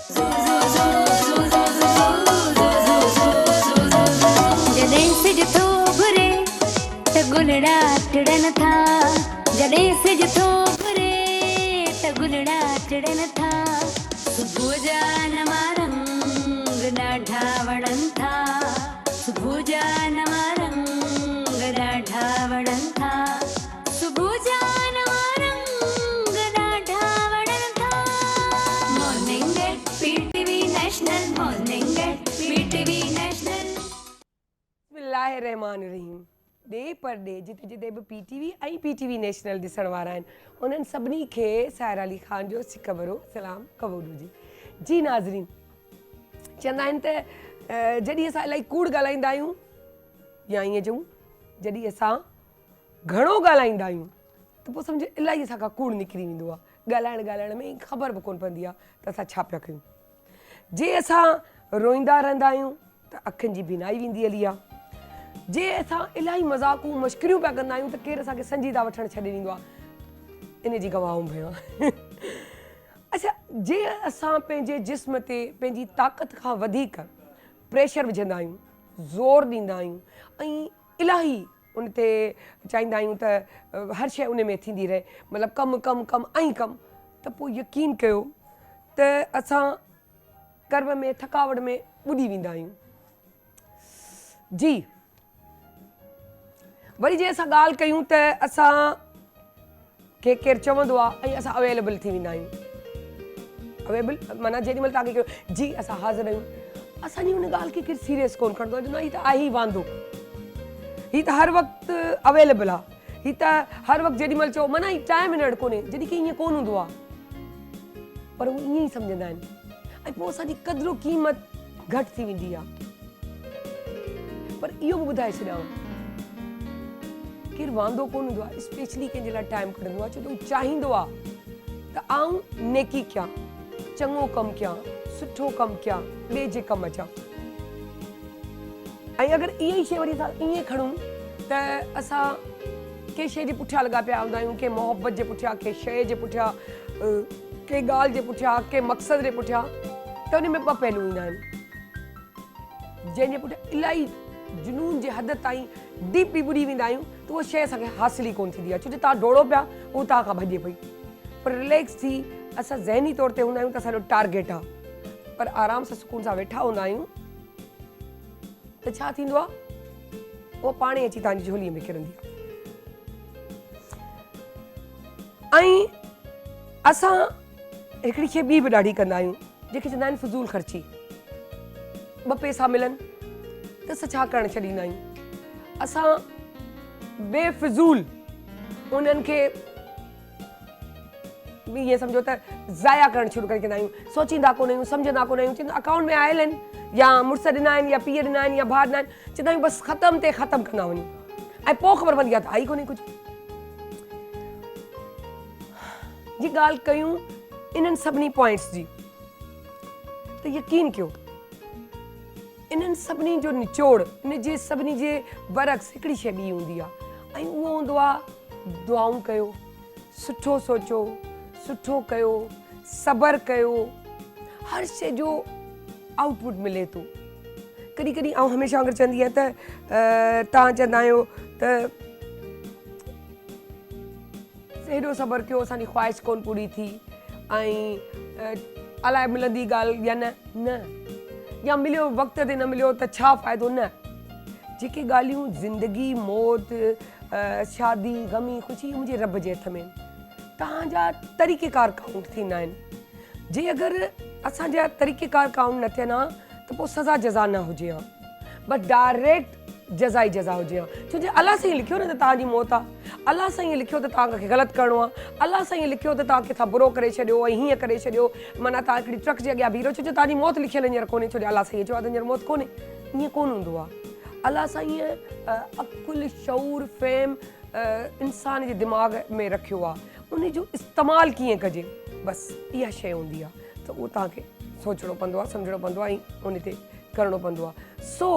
जॾहिं सिज थो घुरे त गुलड़ा टिड़न था, जॾहिं सिज थो घुरे त गुलड़ा टिड़न था, सुबुह जा नवा रंग ॾाढा वणनि था, सुबुह जा नवा रंग ॾाढा वणनि था, सुबुह जा नवा रंग ॾाढा वणनि था। Morning at PTV national, morning at PTV national. बिस्मिल्लाहिर्रहमानिर्रहीम। डे पर डे जिते जिते भी पीटीवी ऐं पीटीवी नेशनल ॾिसण वारा आहिनि उन्हनि सभिनी खे साहिर अली ख़ान जो सिकबरो सलाम क़बूल हुजे। जी नाज़रीन, चवंदा आहिनि त जॾहिं असां इलाही कूड़ ॻाल्हाईंदा आहियूं या ईअं चऊं जॾहिं असां घणो ॻाल्हाईंदा आहियूं त पोइ सम्झो इलाही असांखां कूड़ निकिरी वेंदो आहे। ॻाल्हाइण में ख़बर बि कोन पवंदी आहे त असां छा पिया कयूं। जे असां रोईंदा रहंदा आहियूं त अखियुनि जी बीनाई वेंदी हली आहे। जे असां इलाही मज़ाक़ूं मश्करियूं पिया कंदा आहियूं त केरु असांखे संजीदा वठणु छॾे ॾींदो आहे। इन जी गवाहूं पियो अच्छा, जे असां पंहिंजे जिस्म ते पंहिंजी ताक़त खां वधीक प्रेशर विझंदा आहियूं, ज़ोर ॾींदा आहियूं ऐं इलाही उन ते चाहींदा आहियूं त हर शइ उन में थींदी रहे, मतिलबु कमु कमु कमु ऐं कमु, त पोइ यकीन कयो त असां कर्म में थकावट में ॿुॾी वेंदा आहियूं। जी वरी जे असां ॻाल्हि कयूं त असां खे केरु चवंदो आहे ऐं असां अवेलेबल थी वेंदा आहियूं। अवेलेबल माना जेॾी महिल तव्हांखे कयो जी असां हाज़िर आहियूं, असांजी हुन ॻाल्हि खे केरु सीरियस कोन खणंदो आहे। चवंदो आहे हीअ त आहे ई वांदो, हीअ त हर वक़्तु अवेलेबल आहे, हीअ त हर वक़्तु जेॾी महिल चओ माना हीअ टाइम हींअर कोन्हे, जॾहिं की ईअं कोन हूंदो आहे। पर हू ईअं ई सम्झंदा आहिनि ऐं पोइ असांजी क़द्र क़ीमत घटि थी वेंदी आहे। पर इहो बि ॿुधाए छॾियांव, केरु वांदो कोन हूंदो आहे, स्पेशली कंहिंजे लाइ टाइम कढंदो आहे छो त हू चाहींदो आहे त आऊं नेकी कयां, चङो कमु कयां, सुठो कमु कयां, ॿिए जे कमु अचां। ऐं अगरि इहा ई शइ वरी असां ईअं खणूं त असां कंहिं शइ जे पुठियां लॻा पिया हूंदा आहियूं, कंहिं मोहबत जे पुठियां, कंहिं शइ जे पुठियां, कंहिं ॻाल्हि जे पुठियां, कंहिं मक़सद जे पुठियां, त उन में ॿ पहलू ईंदा आहिनि। जंहिंजे पुठियां इलाही जुनून जे हद ताईं डीपली ॿुॾी वेंदा आहियूं त उहा शइ असांखे हासिल ई कोन थींदी आहे, छो जो तव्हां डोड़ो पिया उहो तव्हां खां भॼे पई। पर रिलैक्स थी असां ज़हनी तौर ते हूंदा आहियूं त असांजो टारगेट आहे, पर आराम सां सुकून सां वेठा हूंदा आहियूं त छा थींदो आहे, उहो पाण ई अची तव्हांजी झोलीअ में किरंदी आहे। ऐं असां हिकिड़ी शइ ॿी बि ॾाढी कंदा आहियूं जेके चवंदा आहिनि फज़ूल ख़र्ची। ॿ पैसा मिलनि त असां छा करणु छॾींदा आहियूं, असां बेफ़िज़ूल उन्हनि खे ईअं सम्झो त ज़ाया करणु शुरू करे छॾींदा आहियूं। सोचींदा कोन आहियूं, सम्झंदा कोन आहियूं, चवंदा अकाउंट में आयल आहिनि या मुड़ुस ॾिना आहिनि या पीउ ॾिना आहिनि या भाउ ॾिना आहिनि, चवंदा आहियूं बसि ख़तमु ते ख़तमु कंदा वञूं ऐं पोइ ख़बर पवंदी आहे त आई कोन्हे कुझु। जी ॻाल्हि कयूं इन्हनि सभिनी पॉइंट्स जी त यकीन कयो इन्हनि सभिनी जो निचोड़, इन जे सभिनी जे बरक्स हिकिड़ी शइ ॿी हूंदी आहे ऐं उहो हूंदो आहे दुआऊं कयो, सुठो सोचो, सुठो कयो, सब्र कयो, हर शइ जो आउटपुट मिले थो। कॾहिं कॾहिं आउं हमेशह वांगुरु चवंदी आहियां त तव्हां चवंदा आहियो त हेॾो सब्र कयो असांजी ख़्वाहिश कोन पूरी थी ऐं अलाए मिलंदी ॻाल्हि या न, या मिलियो वक़्त ते न मिलियो त छा फ़ाइदो। न, जेके ॻाल्हियूं ज़िंदगी मौत शादी ग़मी ख़ुशी मुंहिंजे रब जे हथ में तव्हांजा तरीक़ेकार काउंट थींदा आहिनि। जे अगरि असांजा तरीक़ेकार काउंट न थियनि हा त पोइ सज़ा जज़ा न हुजे हा, बसि डायरेक्ट जज़ा ई जज़ा हुजे हा। छो जो अलाह सां ईअं लिखियो न त तव्हांजी मौत आहे, अलाह सां ईअं लिखियो त तव्हांखे ग़लति करिणो आहे, अलाह सां ईअं लिखियो त तव्हां किथां बुरो करे छॾियो ऐं हीअं करे छॾियो, माना तव्हां हिकिड़ी ट्रक जे अॻियां बीहो, छो जो तव्हांजी मौत लिखियल हींअर कोन्हे, छो जो अलाह सां ईअं चयो आहे त हींअर मौत कोन्हे। ईअं कोन हूंदो आहे। अलाह सां ईअं अकुल शऊर फ़हम इंसान जे दिमाग़ में रखियो आहे, उन जो इस्तेमालु कीअं कजे, बसि इहा शइ हूंदी आहे। त उहो तव्हांखे सोचणो पवंदो आहे, सम्झणो पवंदो आहे ऐं उन ते करिणो पवंदो आहे। सो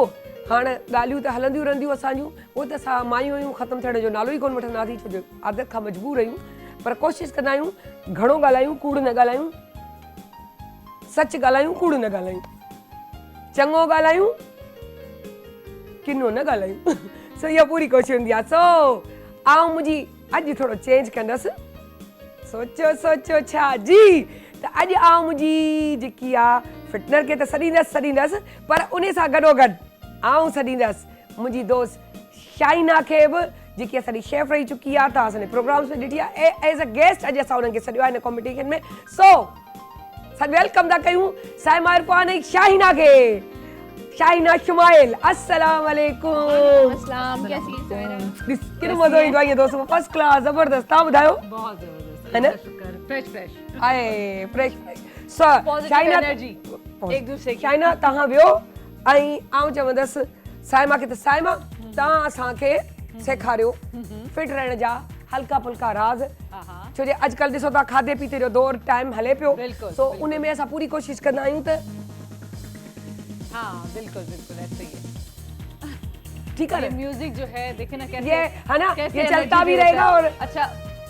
हाणे ॻाल्हियूं त हलंदियूं रहंदियूं असांजूं, उहो त असां मायूं आहियूं, ख़तमु थियण जो नालो ई कोन वठंदासीं, छो जो आदत खां मजबूर आहियूं। पर कोशिशि कंदा आहियूं घणो ॻाल्हायूं, कूड़ न ॻाल्हायूं, सच ॻाल्हायूं कूड़ न ॻाल्हायूं, चङो ॻाल्हायूं किनो न ॻाल्हायूं। सो इहा पूरी कोशिशि हूंदी आहे। सो आउं मुंहिंजी अॼु थोरो चेंज कंदसि, सोचो सोचो छा जी, त अॼु आउं मुंहिंजी जेकी आहे फिटनर खे त सॾींदसि पर उन सां गॾोगॾु आउं सॾींदसि मुंहिंजी दोस्त शाइना खे बि, जेकी असांजी शेफ रही चुकी आहे, तव्हां असांजे प्रोग्राम्स में ॾिठी आहे एज़ अ गेस्ट। अॼु असां हुननि खे सॾियो आहे हिन कॉम्पिटिशन में। सो वेलकम था कयूं साइमा इरफान ऐं शाहिना खे। शाहिना शुमाइल, अस्सलाम वालेकुम। अस्सलाम, कैसी हैं सायरा? किनो मज़ो ईंदो आहे दोस्तों, फर्स्ट क्लास, ज़बरदस्त। तव्हां ॿुधायो? बहुत जबरदस्त है ना? फ्रेश आए फ्रेश सो पॉजिटिव एनर्जी एक दूसरे की। शाइना तव्हां वियो ऐं आउं चवंदसि साइमा खे, त साइमा तव्हां असांखे सेखारियो फिट रहण जा हल्का फुल्का राज़, छो जे अॼुकल्ह ॾिसो था खाधे पीते जो दौर टाइम हले पियो, सो उन में असां पूरी कोशिशि कंदा आहियूं त हाँ बिल्कुल ऐसे ही है। ठीक है ये ना, म्यूजिक जो है देखे ना कैसे, ये है ना, कैसे ये energy चलता भी देता रहेगा है। और अच्छा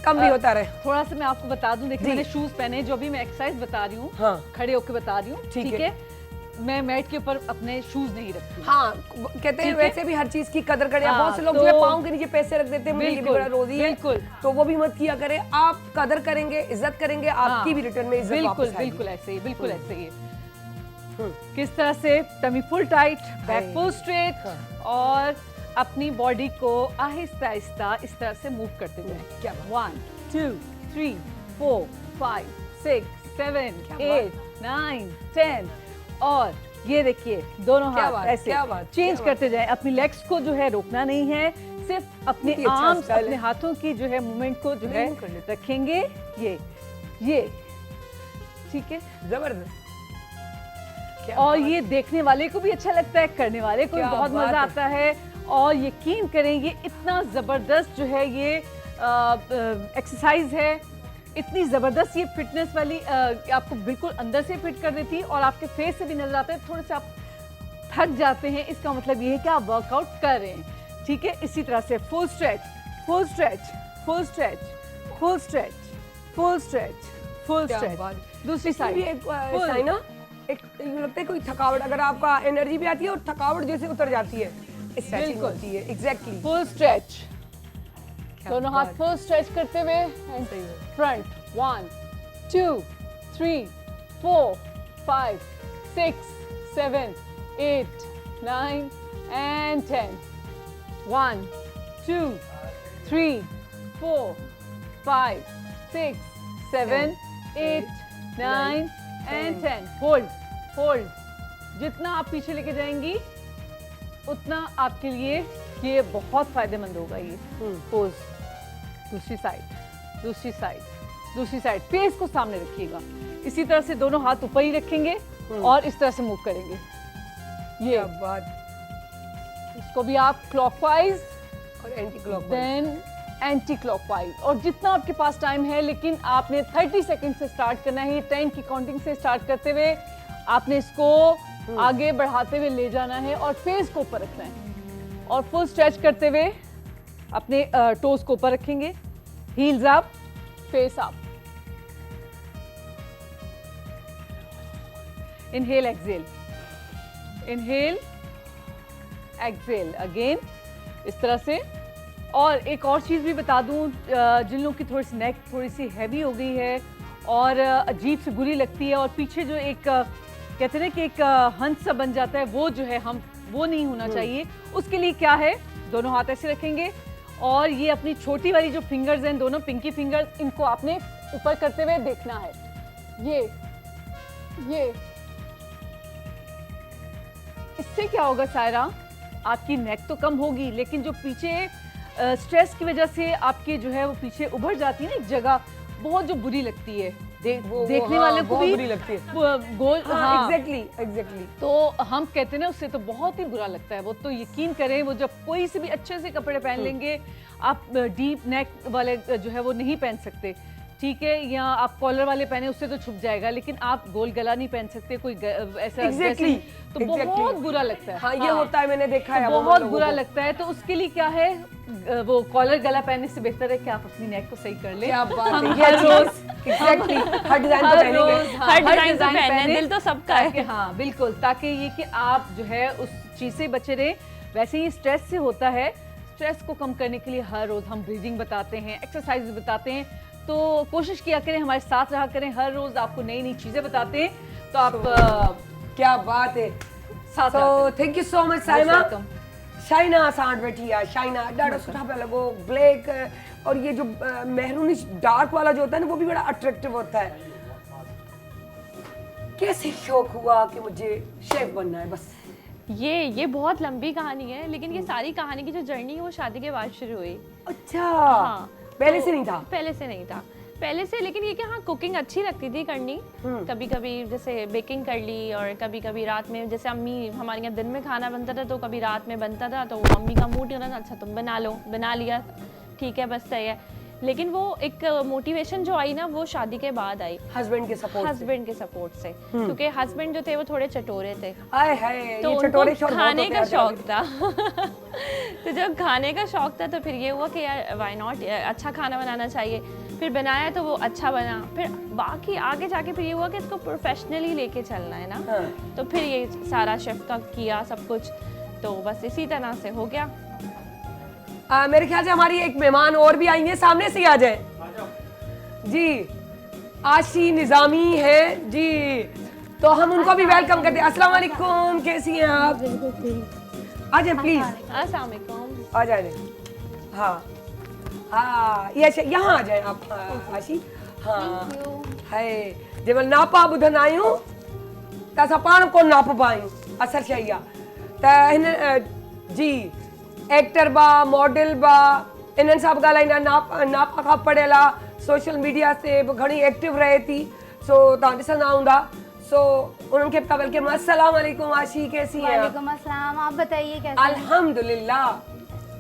कम भी होता रहे। थोड़ा सा मैं आपको बता दूं, देखिए जी। मैंने शूज पहने, जो भी मैं एक्सरसाइज बता रही हूँ, हाँ। खड़े होकर बता रही हूँ, ठीक ठीक है। है। मैं मैट के ऊपर अपने शूज नहीं रखती हूँ। हाँ कहते हैं ठीक है? वैसे भी हर चीज की कदर करें। हाँ, बहुत से लोग तो- जो है पाँव के नीचे पैसे रख देते हैं, मुझे ये भी बिल्कुल, बड़ा रोजी है, बिल्कुल। तो वो भी मत किया करें। आप कदर करेंगे, इज्जत करेंगे, आपकी हाँ, भी रिटर्न में इज्जत बिल्कुल वापस आएगी। बिल्कुल ऐसे ही, बिल्कुल ऐसे ही। किस तरह से tummy full tight, back full straight, और अपनी बॉडी को आहिस्ता आहिस्ता इस तरह से मूव करते जाएं। क्या बात। 1 2 3 4 5 6 7 8 9 10, और ये देखिए दोनों क्या हाथ बात, ऐसे क्या बात, चेंज क्या करते जाएं। अपनी लेग्स को जो है रोकना नहीं है, सिर्फ अपने बहुत ही अच्छा आर्म्स, स्टाइल अपने है। हाथों की जो है मूवमेंट को जो है Move कर लेते रखेंगे। ये ठीक है। जबरदस्त। क्या और बात। ये देखने वाले को भी अच्छा लगता है, करने वाले को भी क्या बहुत बात मजा है। आता है। और यकीन करें ये इतना जबरदस्त जो है ये एक्सरसाइज है, इतनी जबरदस्त ये फिटनेस वाली आपको बिल्कुल अंदर से फिट कर देती है, और आपके फेस से भी नजर आता है थोड़े से आप थक जाते हैं, इसका मतलब ये है कि आप वर्कआउट कर रहे हैं। ठीक है, इसी तरह से full stretch, full stretch, full stretch, full stretch, full stretch, full क्या स्ट्रेच। बात। दूसरी इसमें साइड भी एक शाइना, एक यूँ लगता है कोई थकावट, अगर आपका एनर्जी भी आती है और थकावट जैसे उतर जाती है, स्ट्रेचिंग बिल्कुल। होती है। एग्जैक्टली। फुल स्ट्रेच, दोनों हाथ बात। फुल स्ट्रेच करते हुए सही है। Front 1 2 3 4 5 6 7 8 9 and 10. 1 2 3 4 5 6 7 8 9 and 10. होल्ड। जितना आप पीछे लेके जाएंगी उतना आपके लिए ये बहुत फायदेमंद होगा। ये पोज। दूसरी साइड, दूसरी साइड, दूसरी साइड। फेस को सामने रखिएगा, इसी तरह से दोनों हाथ ऊपर ही रखेंगे और इस तरह से मूव करेंगे। ये क्या बात। इसको भी आप क्लॉकवाइज और anti clockwise. Then anti clockwise, और जितना आपके पास टाइम है, लेकिन आपने 30 सेकंड से स्टार्ट करना है। ये 10 की काउंटिंग से स्टार्ट करते हुए आपने इसको आगे बढ़ाते हुए ले जाना है और फेस को ऊपर रखना है, और फुल स्ट्रेच करते हुए अपने टोज को ऊपर रखेंगे। Heels up, face up. Inhale, exhale, inhale, exhale again, इस तरह से। और एक और चीज़ भी बता दूं, जिन लोगों की थोड़ी सी नेक थोड़ी सी हैवी हो गई है और अजीब सी बुरी लगती है, और पीछे जो एक कहते हैं ना कि एक हंस सा बन जाता है, वो जो है वो नहीं होना चाहिए। उसके लिए क्या है, दोनों हाथ ऐसे रखेंगे और ये अपनी छोटी वाली जो फिंगर्स हैं, दोनों पिंकी फिंगर्स, इनको आपने ऊपर करते हुए देखना है। ये इससे क्या होगा सायरा, आपकी नेक तो कम होगी, लेकिन जो पीछे स्ट्रेस की वजह से आपकी जो है वो पीछे उभर जाती है ना एक जगह, बहुत जो बुरी लगती है, देखने वाले को भी बुरी लगती है। गोल। हाँ, एग्जैक्टली। तो हम कहते हैं ना, उससे तो बहुत ही बुरा लगता है वो। तो यकीन करें, वो जब कोई से भी अच्छे से कपड़े पहन लेंगे, आप डीप नेक वाले जो है वो नहीं पहन सकते। ठीक है, या आप कॉलर वाले पहने उससे तो छुप जाएगा, लेकिन आप गोल गला नहीं पहन सकते, कोई ऐसा Exactly. तो बहुत बुरा लगता है। हाँ, ये होता है, मैंने देखा है। तो बहुत बुरा लगता है। तो उसके लिए क्या है, वो कॉलर गला पहनने से बेहतर है कि आप अपनी नेक को सही कर लें। क्या बात हम है, हर रोज एग्जैक्टली हर डिजाइन को पहनेंगे। हाँ, हर डिजाइन को डिजाइन पहने, दिल तो सबका है। ताकि- हाँ बिल्कुल, ताकि ये कि आप जो है उस चीज से बचे रहें। वैसे ही स्ट्रेस से होता है, स्ट्रेस को कम करने के लिए हर रोज हम ब्रीदिंग बताते हैं, एक्सरसाइज बताते हैं। तो कोशिश किया करें, हमारे साथ रहा करें, हर रोज आपको नई नई चीजें बताते हैं। तो आप क्या बात है। साथ सो रहा करें। Thank you so much Saima. welcome. Shaina साण बैठी है। शाइना ॾाढो सुठा पिया लॻो, ब्लैक और ये जो मेहरूनिश डार्क वाला जो होता है ना, वो भी बड़ा अट्रैक्टिव होता है। कैसे शौक हुआ कि मुझे शेफ बनना है? बस ये बहुत लंबी कहानी है, लेकिन ये सारी कहानी की जो जर्नी है वो शादी के बाद शुरू हुई। अच्छा, हाँ, पहले तो से नहीं था? पहले से नहीं था, पहले से। लेकिन ये कि हाँ, कुकिंग अच्छी लगती थी करनी। कभी कभी जैसे बेकिंग कर ली, और कभी कभी रात में, जैसे अम्मी हमारे यहाँ दिन में खाना बनता था तो कभी रात में बनता था, तो मम्मी का मूड होना था, अच्छा तुम बना लो, बना लिया, ठीक है बस सही है। लेकिन वो एक मोटिवेशन जो आई ना, वो शादी के बाद आई, हस्बैंड के सपोर्ट से। हस्बैंड के सपोर्ट से। क्योंकि हस्बैंड जो थे वो थोड़े चटोरे थे, आए हाय, तो ये उनको चटोरे शौक बहुत खाने होते का हैं शौक था। तो जब खाने का शौक था तो फिर ये हुआ कि यार व्हाई नॉट, अच्छा खाना बनाना चाहिए। फिर बनाया तो वो अच्छा बना। फिर बाकी आगे जाके फिर ये हुआ कि इसको प्रोफेशनली लेके चलना है ना। हाँ। तो फिर ये सारा शेफ का किया सब कुछ, तो बस इसी तरह से हो गया। मेरे ख्याल से हमारी एक मेहमान और भी आई है, सामने से ही आ जाए जी। आशी निजामी है जी, तो हम उनको भी वेलकम करते हैं। अस्सलाम वालेकुम, कैसी हैं आप? आ जाए प्लीज, अस्सलाम वालेकुम। आ जाए। हाँ हाँ, ये यहाँ आ जाए आप। हाँ, आशी। हाँ है जब नापा ॿुधंदा आहियूं त असां पाण कोन नाप पायूं, असर शइ आहे त हिन जी एक्टर बा, मॉडल बा, इन्हनि सां बि ॻाल्हाईंदा, नाप खां पढ़ियल आहे, सोशल मीडिया ते बि घणी एक्टिव रहे थी, सो तव्हां ॾिसंदा हूंदा। सो उन्हनि खे बि वेलकम। अस्सलाम वालेकुम आशी, कैसी हैं आप? वालेकुम अस्सलाम, आप बताइए कैसे हैं? अल्हम्दुलिल्लाह,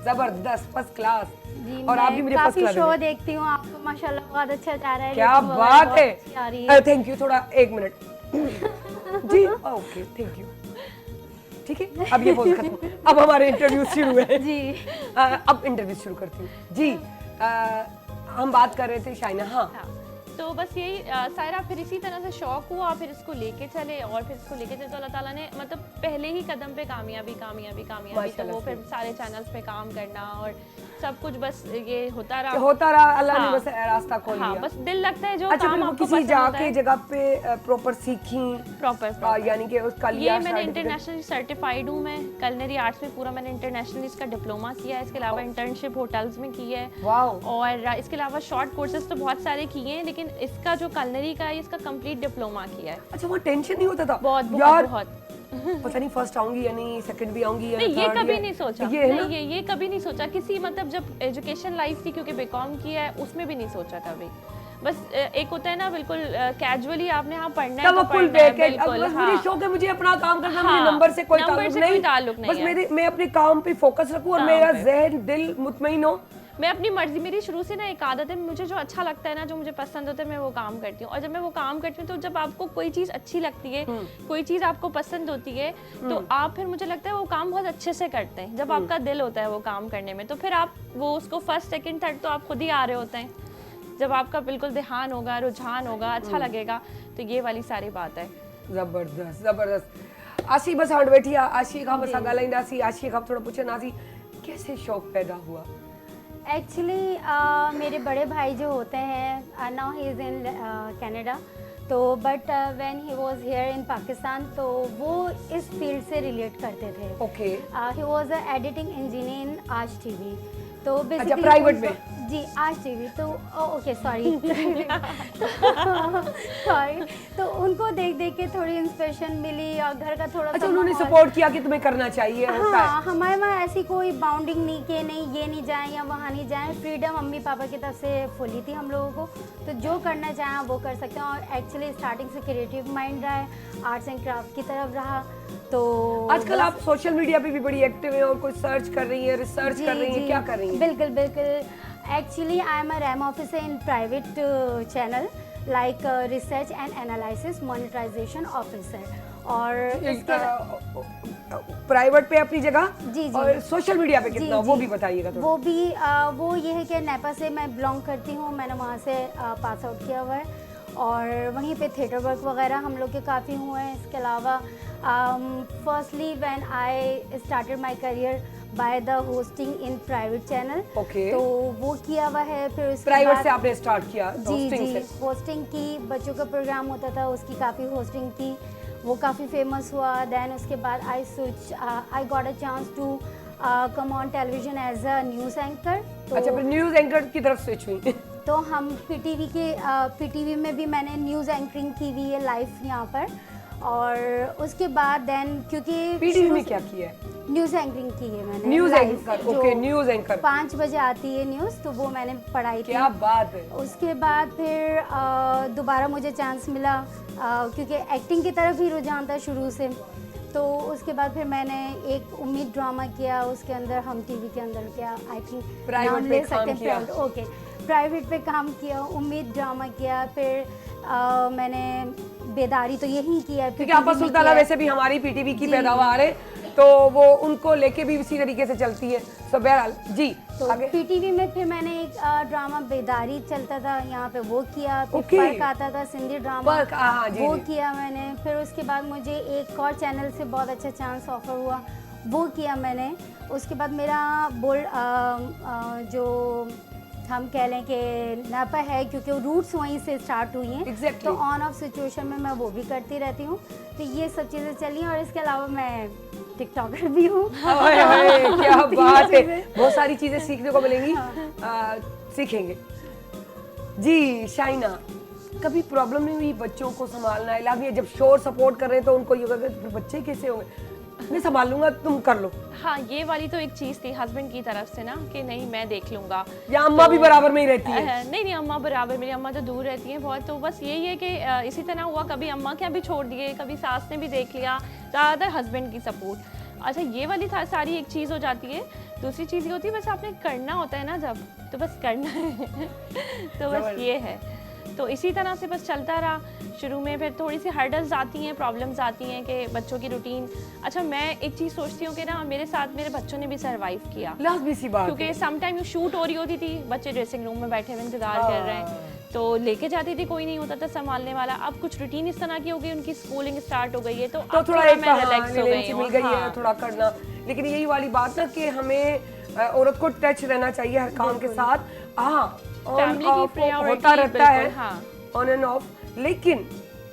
जबरदस्त, फर्स्ट क्लास। जी, और आप भी मैं मुझे फर्स्ट काफी क्लास शो देखती हूँ, आपको माशाल्लाह बहुत अच्छा जा रहा है। क्या रेटिंग वगैरह बात बहुत है। अच्छी आ रही है। थैंक यू, थोड़ा एक मिनट जी। Okay, thank you. ठीक है, अब ये पोज खत्म, अब हमारे इंटरव्यू शुरू है जी। अब इंटरव्यू शुरू करती हूँ जी। हम बात कर रहे थे शाइना। हाँ, तो बस यही सायरा, फिर इसी तरह से शौक हुआ, फिर इसको लेके चले, और फिर इसको लेके चले तो अल्लाह ताला ने मतलब पहले ही कदम पे कामयाबी कामयाबी कामयाबी, तो माशाल्लाह वो से। फिर सारे चैनल्स पे काम करना और सब कुछ बस ये होता रहा। होता रहा, अल्लाह ने हाँ। बस रास्ता खोल हाँ, दिया। बस दिल लगता है जो अच्छा, काम फिर वो आपको किसी पसंद होता जाके है। जगह पे प्रॉपर सीखी, प्रॉपर यानी कि उसका लिया ये मैंने certificate? इंटरनेशनली सर्टिफाइड हूँ मैं कलनरी आर्ट्स में, पूरा मैंने इंटरनेशनली इसका डिप्लोमा किया है। इसके अलावा इंटर्नशिप होटल्स में की है, वाओ। और इसके अलावा शॉर्ट कोर्सेज तो बहुत सारे किए हैं, लेकिन इसका जो कलनरी का है इसका कंप्लीट डिप्लोमा किया है। अच्छा, वो टेंशन नहीं होता था? बहुत यार, बहुत बहुत। पता नहीं फर्स्ट आऊंगी या नहीं, सेकंड भी आऊंगी या नहीं, ये third कभी या- नहीं सोचा। ये है ना? नहीं, ये कभी नहीं सोचा किसी, मतलब जब एजुकेशन लाइफ थी, क्योंकि बीकॉम किया है, उसमें भी नहीं सोचा कभी। बस एक होता है ना बिल्कुल कैजुअली आपने हाँ पढ़ना है तो तवक्कुल पढ़ना है, पे के अब बिल्कुल। बस मुझे हाँ। शौक है, मुझे अपना काम करना, हाँ, मुझे नंबर से कोई नंबर से कोई ताल्लुक नहीं बस है। मैं अपने काम पे फोकस रखूं और काम मेरा पे। जहन दिल मुतमईन हो। मैं अपनी मर्जी, मेरी शुरू से ना एक आदत है, मुझे जो अच्छा लगता है ना, जो मुझे पसंद होता है, मैं वो काम करती हूँ। और जब मैं वो काम करती हूँ, तो जब आपको कोई चीज़ अच्छी लगती है, कोई चीज़ आपको पसंद होती है, तो आप फिर मुझे लगता है वो काम बहुत अच्छे से करते हैं। जब आपका दिल होता है वो काम करने में, तो फिर आप वो उसको फर्स्ट सेकंड थर्ड तो आप खुद ही आ रहे होते हैं। जब आपका बिल्कुल ध्यान होगा, रुझान होगा, अच्छा लगेगा, तो ये वाली सारी बात है। जबरदस्त जबरदस्त। आशी बस हांड बैठी आहे, आशी खां बस ॻाल्हाईंदासीं, आशी खां थोड़ा पुछंदासीं कैसे शौक पैदा हुआ? एक्चुअली मेरे बड़े भाई जो होते हैं, now he is in Canada, तो but when he was here in Pakistan, तो वो इस फील्ड से रिलेट करते थे। Okay. He was a editing engineer in Aaj TV. तो अच्छा, बेसिकली प्राइवेट में? जी, आज टीवी। तो ओके, सॉरी सॉरी। तो उनको देख देख के थोड़ी इंस्पिरेशन मिली, और घर का थोड़ा अच्छा, सा उन्होंने माहौल- सपोर्ट किया कि तुम्हें करना चाहिए, होता है। हाँ, हमारे वहाँ ऐसी कोई बाउंडिंग नहीं कि नहीं ये नहीं जाए या वहाँ नहीं जाए। फ्रीडम मम्मी पापा की तरफ से फुली थी हम लोगों को, तो जो करना चाहें वो कर सकते हैं। और एक्चुअली स्टार्टिंग से क्रिएटिव माइंड रहा है, आर्ट्स एंड क्राफ्ट की तरफ रहा। तो आजकल आप सोशल मीडिया पे भी बड़ी एक्टिव हैं और कुछ सर्च कर रही हैं, रिसर्च कर रही हैं, क्या कर रही हैं? बिल्कुल बिल्कुल। Actually, I am a RAM officer in private channel like research and analysis monetization officer. और इसके प्राइवेट पे अपनी जगह जी, जी। और सोशल मीडिया पे जी, कितना वो जी। भी बताइएगा थोड़ा। वो भी वो ये है कि नेपा से मैं बिलोंग करती हूँ, मैंने वहाँ से पास आउट किया हुआ है और वहीं पे थिएटर वर्क वगैरह हम लोग के काफ़ी हुए हैं। इसके अलावा firstly when I started my career by the hosting in private channel, Okay. तो वो किया हुआ है। फिर उसके प्राइवेट बाद से आपने स्टार्ट किया जी hosting जी से। होस्टिंग की, बच्चों का प्रोग्राम होता था उसकी काफ़ी होस्टिंग की, वो काफ़ी फेमस हुआ। देन उसके बाद I got a chance to come on television as a news anchor. अच्छा, फिर न्यूज एंकर की तरफ स्विच हुई। तो हम पीटीवी में भी मैंने न्यूज़ एंकरिंग की हुई है लाइव यहाँ पर। और उसके बाद देन क्योंकि पीटीवी में क्या किया है? न्यूज़ एंकरिंग की है मैंने, न्यूज live, एंकर, जो ओके, न्यूज एंकर। 5 बजे आती है न्यूज़, तो वो मैंने पढ़ाई थी। क्या बात है। उसके बाद फिर दोबारा मुझे चांस मिला क्योंकि एक्टिंग की तरफ ही रुझान था शुरू से। तो उसके बाद फिर मैंने एक उम्मीद ड्रामा किया, उसके अंदर हम टीवी के अंदर क्या आई थिंक प्राइवेट पे काम किया। ओके, प्राइवेट पे काम किया, उम्मीद ड्रामा किया, फिर मैंने बेदारी तो यही किया। क्योंकि आपा सुल्ताना वैसे भी हमारी पीटीवी की जी। पैदावार है, तो वो उनको लेके भी इसी तरीके से चलती है। सो बहरहाल जी, तो आगे। पीटीवी में फिर मैंने एक ड्रामा बेदारी चलता था यहाँ पे, वो किया। फिर ओके। फर्क आता था सिंधी ड्रामा, फर्क, हाँ, जी, वो जी। किया मैंने। फिर उसके बाद मुझे एक और चैनल से बहुत अच्छा चांस ऑफर हुआ, वो किया मैंने। उसके बाद मेरा जो हम कह लें कि नापा है, क्योंकि रूट्स वहीं से स्टार्ट हुई हैं। Exactly. तो ऑन ऑफ सिचुएशन में मैं वो भी करती रहती हूँ। तो ये सब चीज़ें चली, और इसके अलावा मैं टिकटॉकर भी हूँ। ओए ओए, क्या बात है, बहुत सारी चीजें सीखने को मिलेंगी। सीखेंगे जी। शाइना, कभी प्रॉब्लम नहीं हुई बच्चों को संभालना? इलाज जब शोर सपोर्ट कर रहे हैं तो उनको ये होगा कि बच्चे कैसे होंगे, मैं संभाल लूंगा, तुम कर लो। हाँ, ये वाली तो एक चीज़ थी हस्बैंड की तरफ से ना कि नहीं मैं देख लूँगा। या अम्मा भी बराबर में ही रहती है? नहीं नहीं, अम्मा बराबर, मेरी अम्मा तो दूर रहती हैं बहुत। तो बस यही है कि इसी तरह हुआ, कभी अम्मा के यहाँ भी छोड़ दिए, कभी सास ने भी देख लिया, ज़्यादातर हस्बैंड की सपोर्ट। अच्छा, ये वाली सारी एक चीज़ हो जाती है। दूसरी चीज़ ये होती है बस आपने करना होता है ना जब, तो बस करना है। तो बस ये है। तो इसी तरह से बस चलता रहा। शुरू में फिर थोड़ी सी हर्डल्स आती हैं, प्रॉब्लम्स आती हैं कि बच्चों की रूटीन। अच्छा, मैं एक चीज़ सोचती हूँ कि ना मेरे साथ मेरे बच्चों ने भी सर्वाइव किया, लाजमी सी बात क्योंकि है। सम टाइम यू शूट हो रही होती थी, बच्चे ड्रेसिंग रूम में बैठे हुए इंतजार कर रहे हैं, तो लेके जाती थी, कोई नहीं होता था संभालने वाला। अब कुछ रूटीन इस तरह की हो गई, उनकी स्कूलिंग स्टार्ट हो गई है, तो अब थोड़ा एक मैं रिलैक्स हो गई मिल हूँ। गई है हाँ। थोड़ा करना। लेकिन यही वाली बात ना कि हमें औरत को टच रहना चाहिए हर काम के साथ। हाँ, Family की priority, होता रहता है, बिल्कुल, हाँ। On end of. लेकिन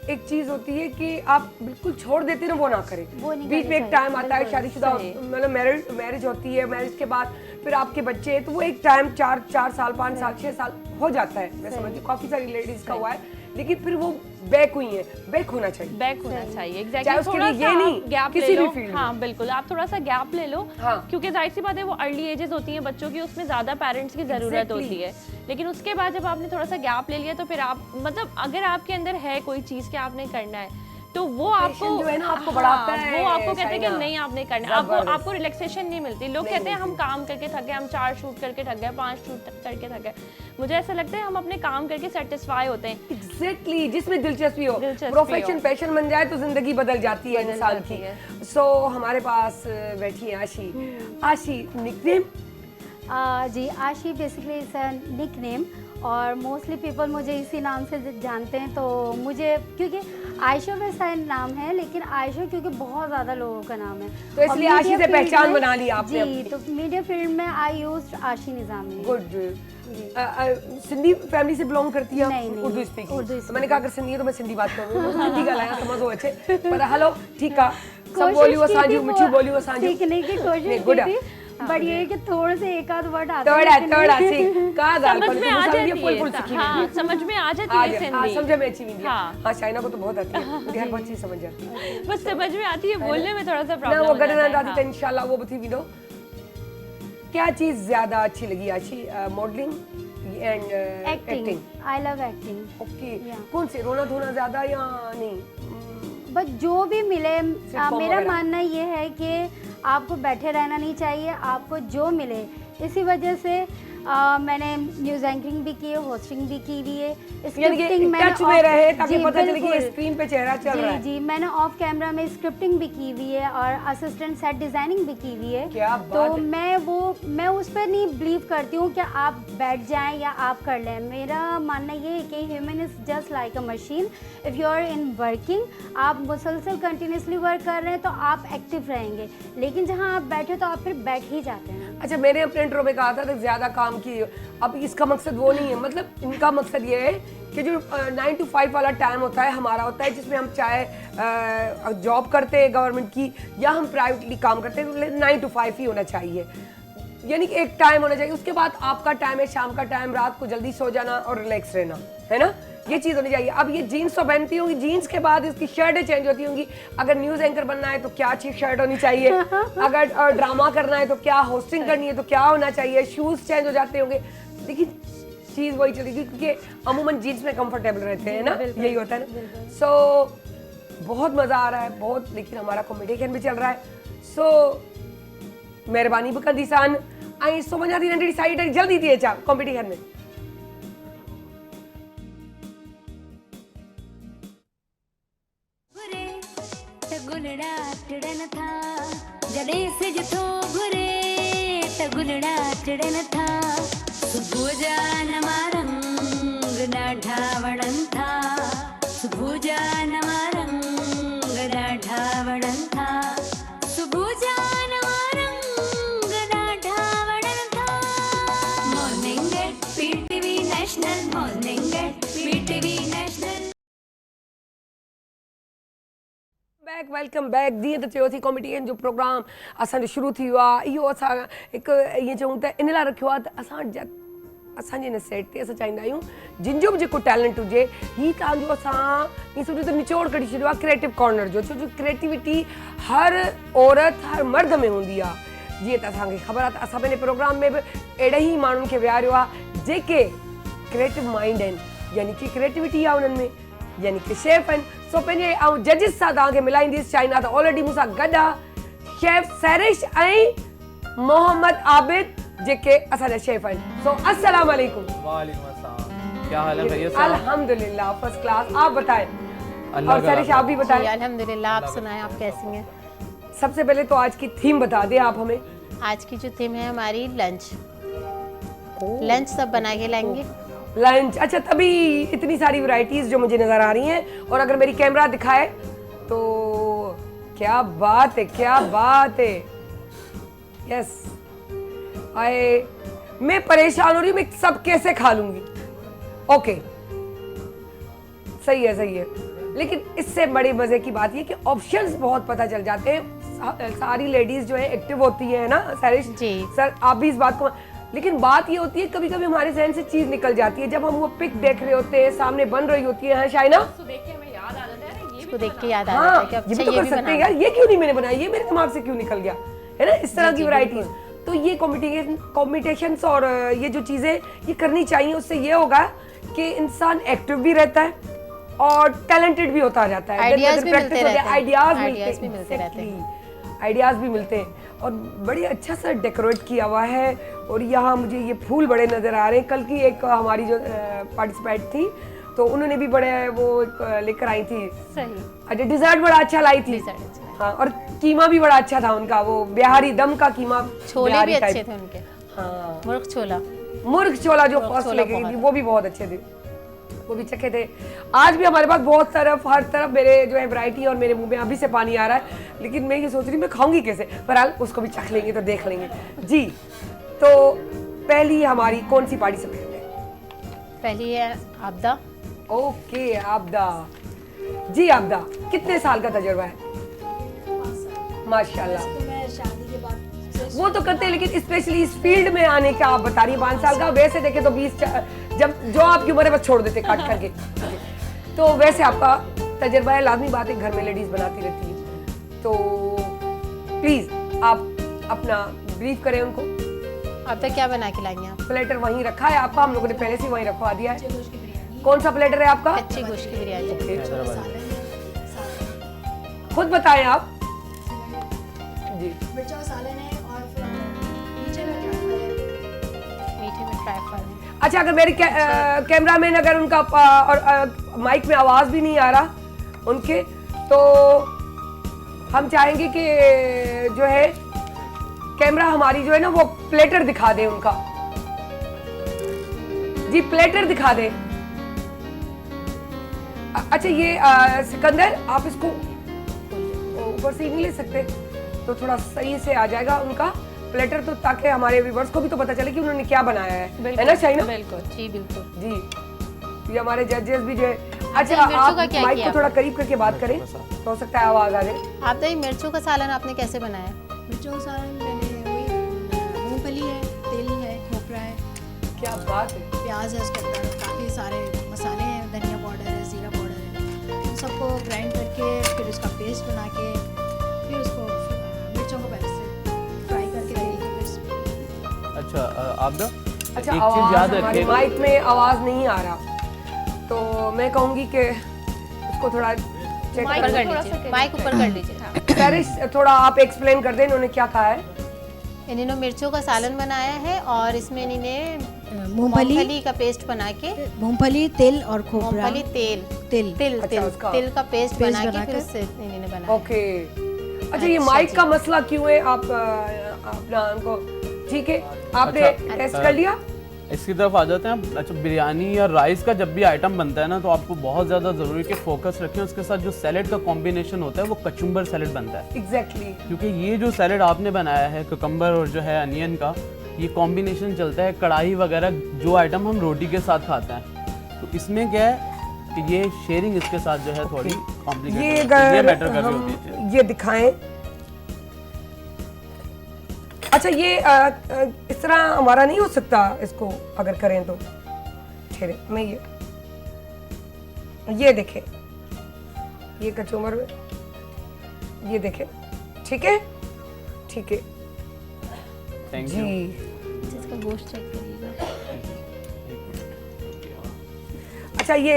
एक चीज होती है कि आप बिल्कुल छोड़ देते ना, वो ना करें। वो नहीं बीच में एक करनी टाइम चाहिए, आता है, बिल्कुल, शादीशुदा सही। मतलब मैरिज होती है, मैरिज के बाद फिर आपके बच्चे, तो वो एक टाइम 4 साल 5 साल 6 साल हो जाता है। मैं समझती हूँ काफी सारी लेडीज का हुआ है, लेकिन फिर वो बैक हुई है। बैक होना चाहिए, बैक होना चाहिए, चाहे एग्जैक्टली। उसके थोड़ा लिए ये सा नहीं, गैप किसी ले भी लो। फील्ड में। हाँ बिल्कुल, आप थोड़ा सा गैप ले लो। हाँ। क्योंकि जाहिर सी बात है वो अर्ली एजेस होती हैं बच्चों की, उसमें ज़्यादा पेरेंट्स की ज़रूरत Exactly. होती है। लेकिन उसके बाद जब आपने थोड़ा सा गैप ले लिया, तो फिर आप मतलब अगर आपके अंदर है कोई चीज़ कि आपने करना है, तो वो आपको जो है ना आपको बढ़ाता है, वो आपको कहते हैं कि शाइना। नहीं आपने करना है। आपको रिलैक्सेशन नहीं मिलती। लोग नहीं कहते हैं हम मिलती। काम करके थक गए, हम 4 शूट करके थक गए, 5 शूट करके थक गए। मुझे ऐसा लगता है हम अपने काम करके सेटिस्फाई होते हैं। एग्जैक्टली, जिसमें दिलचस्पी हो, दिलचस्पी प्रोफेशन हो। पैशन बन जाए तो जिंदगी बदल जाती है बदल इंसान जाती की। है। सो हमारे पास बैठी है आशी। आशी निकनेम? जी, Aashi basically is a nick name, और मोस्टली पीपल मुझे इसी नाम से जानते हैं। तो मुझे क्योंकि आयशा वैसा नाम है, लेकिन आयशा क्योंकि बहुत ज़्यादा लोगों का नाम है, तो इसलिए और आशी मीडिया से पहचान फील्ड में- बना ली आपने जी, तो मीडिया फील्ड में आई यूज आशी निज़ामी। गुड। सिंधी फैमिली से बिलोंग करती है? नहीं, नहीं, उर्दू स्पीकिंग। उर्दू तो मैंने कहा अगर सिंधी है तो मैं सिंधी बात करूंगी, सिंधी ॻाल्हायां समझो अच्छे। पर हलो ठीक है, सब कोशिश बोलियो की असांजूं, थी मिठियूं वो बोलियो असांजूं। सीखने की कोशिश नहीं, की good थी, बट ये है कि थोड़े से एक आध वर्ड आते थोड़ा हैं, थोड़ा सी का गाल समझ में आ जाती फुल है। सीखी हाँ, समझ में आ जाती आ है जाए, हाँ, सिंधी। समझे में अच्छी विंदी। हाँ। हाँ, शाइना को तो बहुत आती है, मुझे हर बात चीज समझ जाती है। बस समझ में आती है, बोलने में थोड़ा सा ना प्रॉब्लम वो हो जाता गणना है। दादी हाँ। तो इंशाल्लाह वो बती विदो। क्या चीज ज्यादा अच्छी लगी आशी? Modelling and acting? Acting. I love acting. Okay, Yeah. कौन से रोना धोना ज्यादा या नहीं? बस जो भी मिले, Sitcom मेरा वगैरह। मानना ये है कि आपको बैठे रहना नहीं चाहिए, आपको जो मिले इसी वजह से मैंने न्यूज़ एंकरिंग भी की है, होस्टिंग भी की हुई है, यानी कि स्क्रिप्टिंग मैंने टच में रहे ताकि जी, पता चले कि बिल्कुल। स्क्रीन पे चेहरा चल रहा है। जी मैंने ऑफ कैमरा में स्क्रिप्टिंग भी की हुई है और असिस्टेंट सेट डिजाइनिंग भी की हुई है। क्या तो बात है। मैं उस पर नहीं बिलीव करती हूँ कि आप बैठ जाएं या आप कर लें। मेरा मानना ये है कि human is just like a machine. If you are in working, आप मुसलसल कंटिन्यूसली वर्क कर रहे हैं तो आप एक्टिव रहेंगे, लेकिन जहाँ आप बैठे तो आप फिर बैठ ही जाते हैं। अच्छा, मैंने अपने इंट्रो में कहा था कि ज़्यादा काम की, अब इसका मकसद वो नहीं है, मतलब इनका मकसद ये है कि जो 9 to 5 वाला टाइम होता है हमारा होता है, जिसमें हम चाहे जॉब करते हैं गवर्नमेंट की या हम प्राइवेटली काम करते हैं, तो 9 to 5 ही होना चाहिए, यानी कि एक टाइम होना चाहिए। उसके बाद आपका टाइम है शाम का टाइम, रात को जल्दी सो जाना और रिलैक्स रहना, है ना, ये चीज़ होनी चाहिए। अब ये जीन्स तो पहनती होंगी, जीन्स के बाद इसकी शर्टें चेंज होती होंगी। अगर न्यूज़ एंकर बनना है तो क्या अच्छी शर्ट होनी चाहिए, अगर ड्रामा करना है तो क्या, होस्टिंग करनी है तो क्या होना चाहिए, शूज़ चेंज हो जाते होंगे। लेकिन चीज़ वही चलेगी क्योंकि अमूमन जीन्स में कंफर्टेबल रहते हैं ना, यही होता है ना। सो बहुत मज़ा आ रहा है बहुत, लेकिन हमारा कॉम्पिटिशन भी चल रहा है। सो मेहरबानी बकंदी सान आई समझा दी डिसाइड जल्दी दिए चा कॉम्पिटिशन में। घुरे त गुलड़ा टिड़न था, जॾहिं सिज थो घुरे त गुलड़ा टिड़न था। सुबुह जा नवां रंग ॾाढा वणनि था, सुबुह जा नवां रंग ॾाढा वणनि था, सुबुह जा नवां रंग ॾाढा वणनि था। Morning at PTV national, morning at PTV national. Back welcome back. जीअं त चयो थी कॉम्पिटिशन जो प्रोग्राम असांजो शुरू थी वियो आहे, इहो असां हिकु ईअं चऊं त इन लाइ रखियो आहे त असांजे हिन सेट ते असां चाहींदा आहियूं जिन जो बि जेको टैलेंट हुजे, हीअ तव्हांजो असां ईअं सम्झो त निचोड़ कढी छॾियो आहे क्रिएटिव कॉर्नर जो, छो जो क्रिएटिविटी हर औरत हर मर्द में हूंदी आहे। जीअं त असांखे ख़बर आहे त असां पंहिंजे प्रोग्राम में बि अहिड़े ई माण्हुनि खे विहारियो आहे जेके क्रिएटिव माइंड आहिनि, यानी कि क्रिएटिविटी आहे उन्हनि में, यानी कि शेफ आहिनि। सो पंहिंजे ऐं जजिस सां तव्हांखे मिलाईंदीसि, चाहींदा त ऑलरेडी मूंसां गॾु आहे शेफ सैरिश ऐं मोहम्मद आबिद जेके असांजा शेफ आहिनि। सो अस्सलाम वालेकुम। वालेकुम अस्सलाम, क्या हाल है भैया साहब? अल्हम्दुलिल्लाह फर्स्ट क्लास, आप बताएं। अल्लाह और सैरिश आप भी जी बताएं। अल्हम्दुलिल्लाह, आप सुनाएं आप कैसी हैं? सबसे पहले तो आज की थीम बता दें आप हमें। आज की जो थीम है हमारी लंच, लंच सब बना के लाएंगे। लंच, अच्छा, तभी इतनी सारी वैरायटीज जो मुझे नजर आ रही हैं, और अगर मेरी कैमरा दिखाए तो क्या बात है, क्या बात है। यस, आए मैं परेशान हो रही हूँ, मैं सब कैसे खा लूंगी। ओके, सही है सही है, लेकिन इससे बड़ी मजे की बात ये कि ऑप्शंस बहुत पता चल जाते हैं। सारी लेडीज जो है एक्टिव होती है ना सैरिश जी। सर, आप भी इस बात को, लेकिन बात ये होती है कभी कभी हमारे जहन से चीज निकल जाती है जब हम वो पिक देख रहे होते हैं, सामने बन रही होती है। हाँ शाइना, इसको देख के याद आ हाँ जाता है कि ये भी अच्छा तो ये कर भी सकते हैं बना। यार, ये क्यों नहीं मैंने बनाया, ये मेरे दिमाग से क्यों निकल गया, है ना, इस तरह की वैरायटीज। तो ये कॉम्पिटिशन्स और ये जो चीजें ये करनी चाहिए, उससे ये होगा कि इंसान एक्टिव भी रहता है और टैलेंटेड भी होता जाता है। आइडियाज भी मिलते रहते हैं, आइडियाज भी मिलते रहते हैं, आइडियाज भी मिलते हैं। और बड़ी अच्छा सा डेकोरेट किया हुआ है, और यहाँ मुझे ये फूल बड़े नज़र आ रहे हैं। कल की एक हमारी जो पार्टिसिपेंट थी तो उन्होंने भी बड़े वो लेकर आई थी, सही अच्छा डिजर्ट बड़ा अच्छा लाई थी। डिजर्ट अच्छा। हाँ, और कीमा भी बड़ा अच्छा था उनका, वो बिहारी दम का कीमा, छोले बिहारी भी अच्छे टाइप। थे उनके, हाँ, मुर्ग छोला, मुर्ग छोला जो मुर्ग फर्स्ट छोला लेके गई थी बहुत। वो भी बहुत अच्छे थे, वो भी चखे थे। आज भी हमारे पास बहुत हर तरफ मेरे जो है वैरायटी, और मेरे मुंह में अभी से पानी आ रहा है, लेकिन मैं ये सोच रही हूँ मैं खाऊंगी कैसे, बहरहाल उसको भी चख लेंगे तो देख लेंगे। जी, तो पहली हमारी कौन सी पार्टिसिपेंट है? पहली है आबदा। ओके आबदा जी, आबदा कितने साल का तजुर्बा है? माशाल्लाह, वो तो करते हैं, लेकिन स्पेशली इस फील्ड में आने का आप बता रही हैं 5 साल का। वैसे देखे तो 20, जब जो आपकी उम्र है बस छोड़ देते काट करके। तो वैसे आपका तजुर्बा है, लाजमी बात है, घर में लेडीज बनाती रहती है। तो प्लीज आप अपना ब्रीफ करें उनको। अब तक क्या बना के लाएंगे आप? प्लेटर वहीं रखा है आपका, हम लोगों ने पहले से वहीं रखवा दिया है। कौन सा प्लेटर है आपका? कच्ची गोश्त की बिरयानी। खुद बताएं आप जी। मिर्चा सालन है और फिर नीचे में ट्रांसफर है ट्राइफल। अच्छा, अगर मेरे कैमरामैन अगर उनका और माइक में आवाज भी नहीं आ रहा उनके, तो हम चाहेंगे कि जो है कैमरा हमारी जो है ना वो प्लेटर दिखा दे उनका। जी प्लेटर दिखा दे। अच्छा ये सिकंदर, आप इसको ऊपर से ही नहीं ले सकते तो थोड़ा सही से आ जाएगा उनका प्लेटर, तो ताकि हमारे व्यूअर्स को भी तो पता चले कि उन्होंने क्या बनाया है ना शाइना? बिल्कुल जी बिल्कुल। जी ये हमारे जजेस भी जो है। अच्छा मिर्चों आप का क्या माइक किया को थोड़ा करीब करके बात करें तो हो सकता है आवाज आ जाए। आप तो ये मिर्चों का सालन आपने कैसे बनाया? मिर्चों का सालन मैंने वही मूंगफली है, तिल है, खोपरा है, क्या बात है। प्याज है उसके अंदर, काफ़ी सारे मसाले हैं, धनिया पाउडर है, जीरा पाउडर है, उन सबको ग्राइंड करके फिर उसका पेस्ट बना के फिर उसको मिर्चों को पहले से फ्राई करके तेल के फिर। अच्छा आपदा, अच्छा एक चीज याद हमारे रखिएगा, माइक में आवाज नहीं आ रहा तो मैं कहूंगी कि उसको थोड़ा चेक माइक ऊपर कर कर थोड़ा सा लीजिए, माइक ऊपर कर लीजिए। पेरिस, थोड़ा आप एक्सप्लेन कर दें इन्होंने क्या कहा है। इन्होंने मिर्चों का सालन बनाया है और इसमें इन्होंने मूंगफली, मूंगफली का पेस्ट बना के, मूंगफली, तिल और खोपरा, मूंगफली तेल तिल तिल अच्छा, तिल उसका तिल का पेस्ट पेस्ट बना के बनाकर। फिर उससे इन्होंने बनाया। ओके। अच्छा ये माइक का मसला क्यों है? आप अपना उनको ठीक है आपने अच्छा, टेस्ट कर लिया? इसकी तरफ आ जाते हैं। अच्छा बिरयानी या राइस का जब भी आइटम बनता है ना, तो आपको बहुत ज़्यादा ज़रूरी कि फोकस रखें उसके साथ जो सैलेड का कॉम्बिनेशन होता है वो कचुम्बर सैलेड बनता है। एग्जैक्टली। क्योंकि ये जो सैलेड आपने बनाया है कुकम्बर और जो है अनियन का, ये कॉम्बिनेशन चलता है कढ़ाई वगैरह जो आइटम हम रोटी के साथ खाते हैं, तो इसमें क्या है कि ये शेयरिंग इसके साथ जो है थोड़ी ये कॉम्प्लिकेटेड अगर मैटर कर रही होती है। हम ये दिखाएं। अच्छा ये इस तरह हमारा नहीं हो सकता, इसको अगर करें तो ठहरे मैं ये देखें, ये कचूमर ये देखें, ठीक है ठीक है थैंक जी। यू। जिसका गोश्त चेक करिएगा। अच्छा ये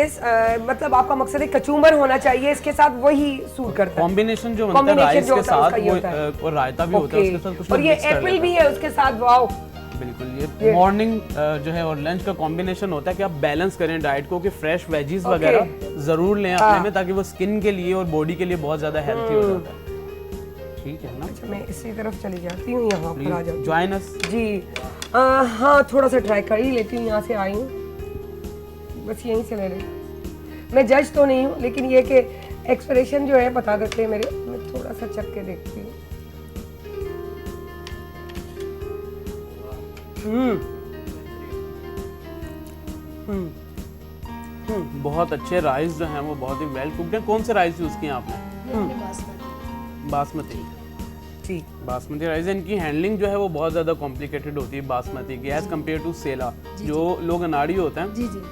मतलब आपका मकसद है कचूमर होना चाहिए, इसके साथ वही सूट करता है कॉम्बिनेशन जो बनता है Combination राइस जो के होता है साथ उसका ये होता है। वो और रायता भी होता है ओके। उसके साथ कुछ और लोग ये mix कर एप्पल लेते भी हैं। है उसके साथ, वाओ। बिल्कुल ये मॉर्निंग जो है और लंच का कॉम्बिनेशन होता है कि आप बैलेंस करें डाइट को, कि फ्रेश वेजीज ओके। वगैरह जरूर लें अपने हाँ। में, ताकि वो स्किन के लिए और बॉडी के लिए बहुत ज्यादा हेल्थी हो जाता है। ठीक है ना? अच्छा मैं इसी तरफ चली जाती हूँ, यहाँ पर आ प्लीज जाती जॉइन अस। हूँ जी। हाँ थोड़ा सा ट्राई कर ही लेती हूँ, यहाँ से आई हूँ बस यहीं से ले रही। मैं जज तो नहीं हूँ लेकिन ये कि एक्सप्रेशन जो है बता देते हैं मेरे, मैं थोड़ा सा चख के देखती हूँ। बहुत अच्छे राइस जो हैं वो बहुत ही वेल कुक्ड हैं। कौन से राइस यूज किए आपने? ये अपने बासमती। बासमती। ठीक। बासमती राइस, इनकी हैंडलिंग जो है वो बहुत ज़्यादा कॉम्प्लिकेटेड होती है बासमती की एज़ कम्पेयर टू सेला। जो लोग अनाड़ी होते हैं जी जी।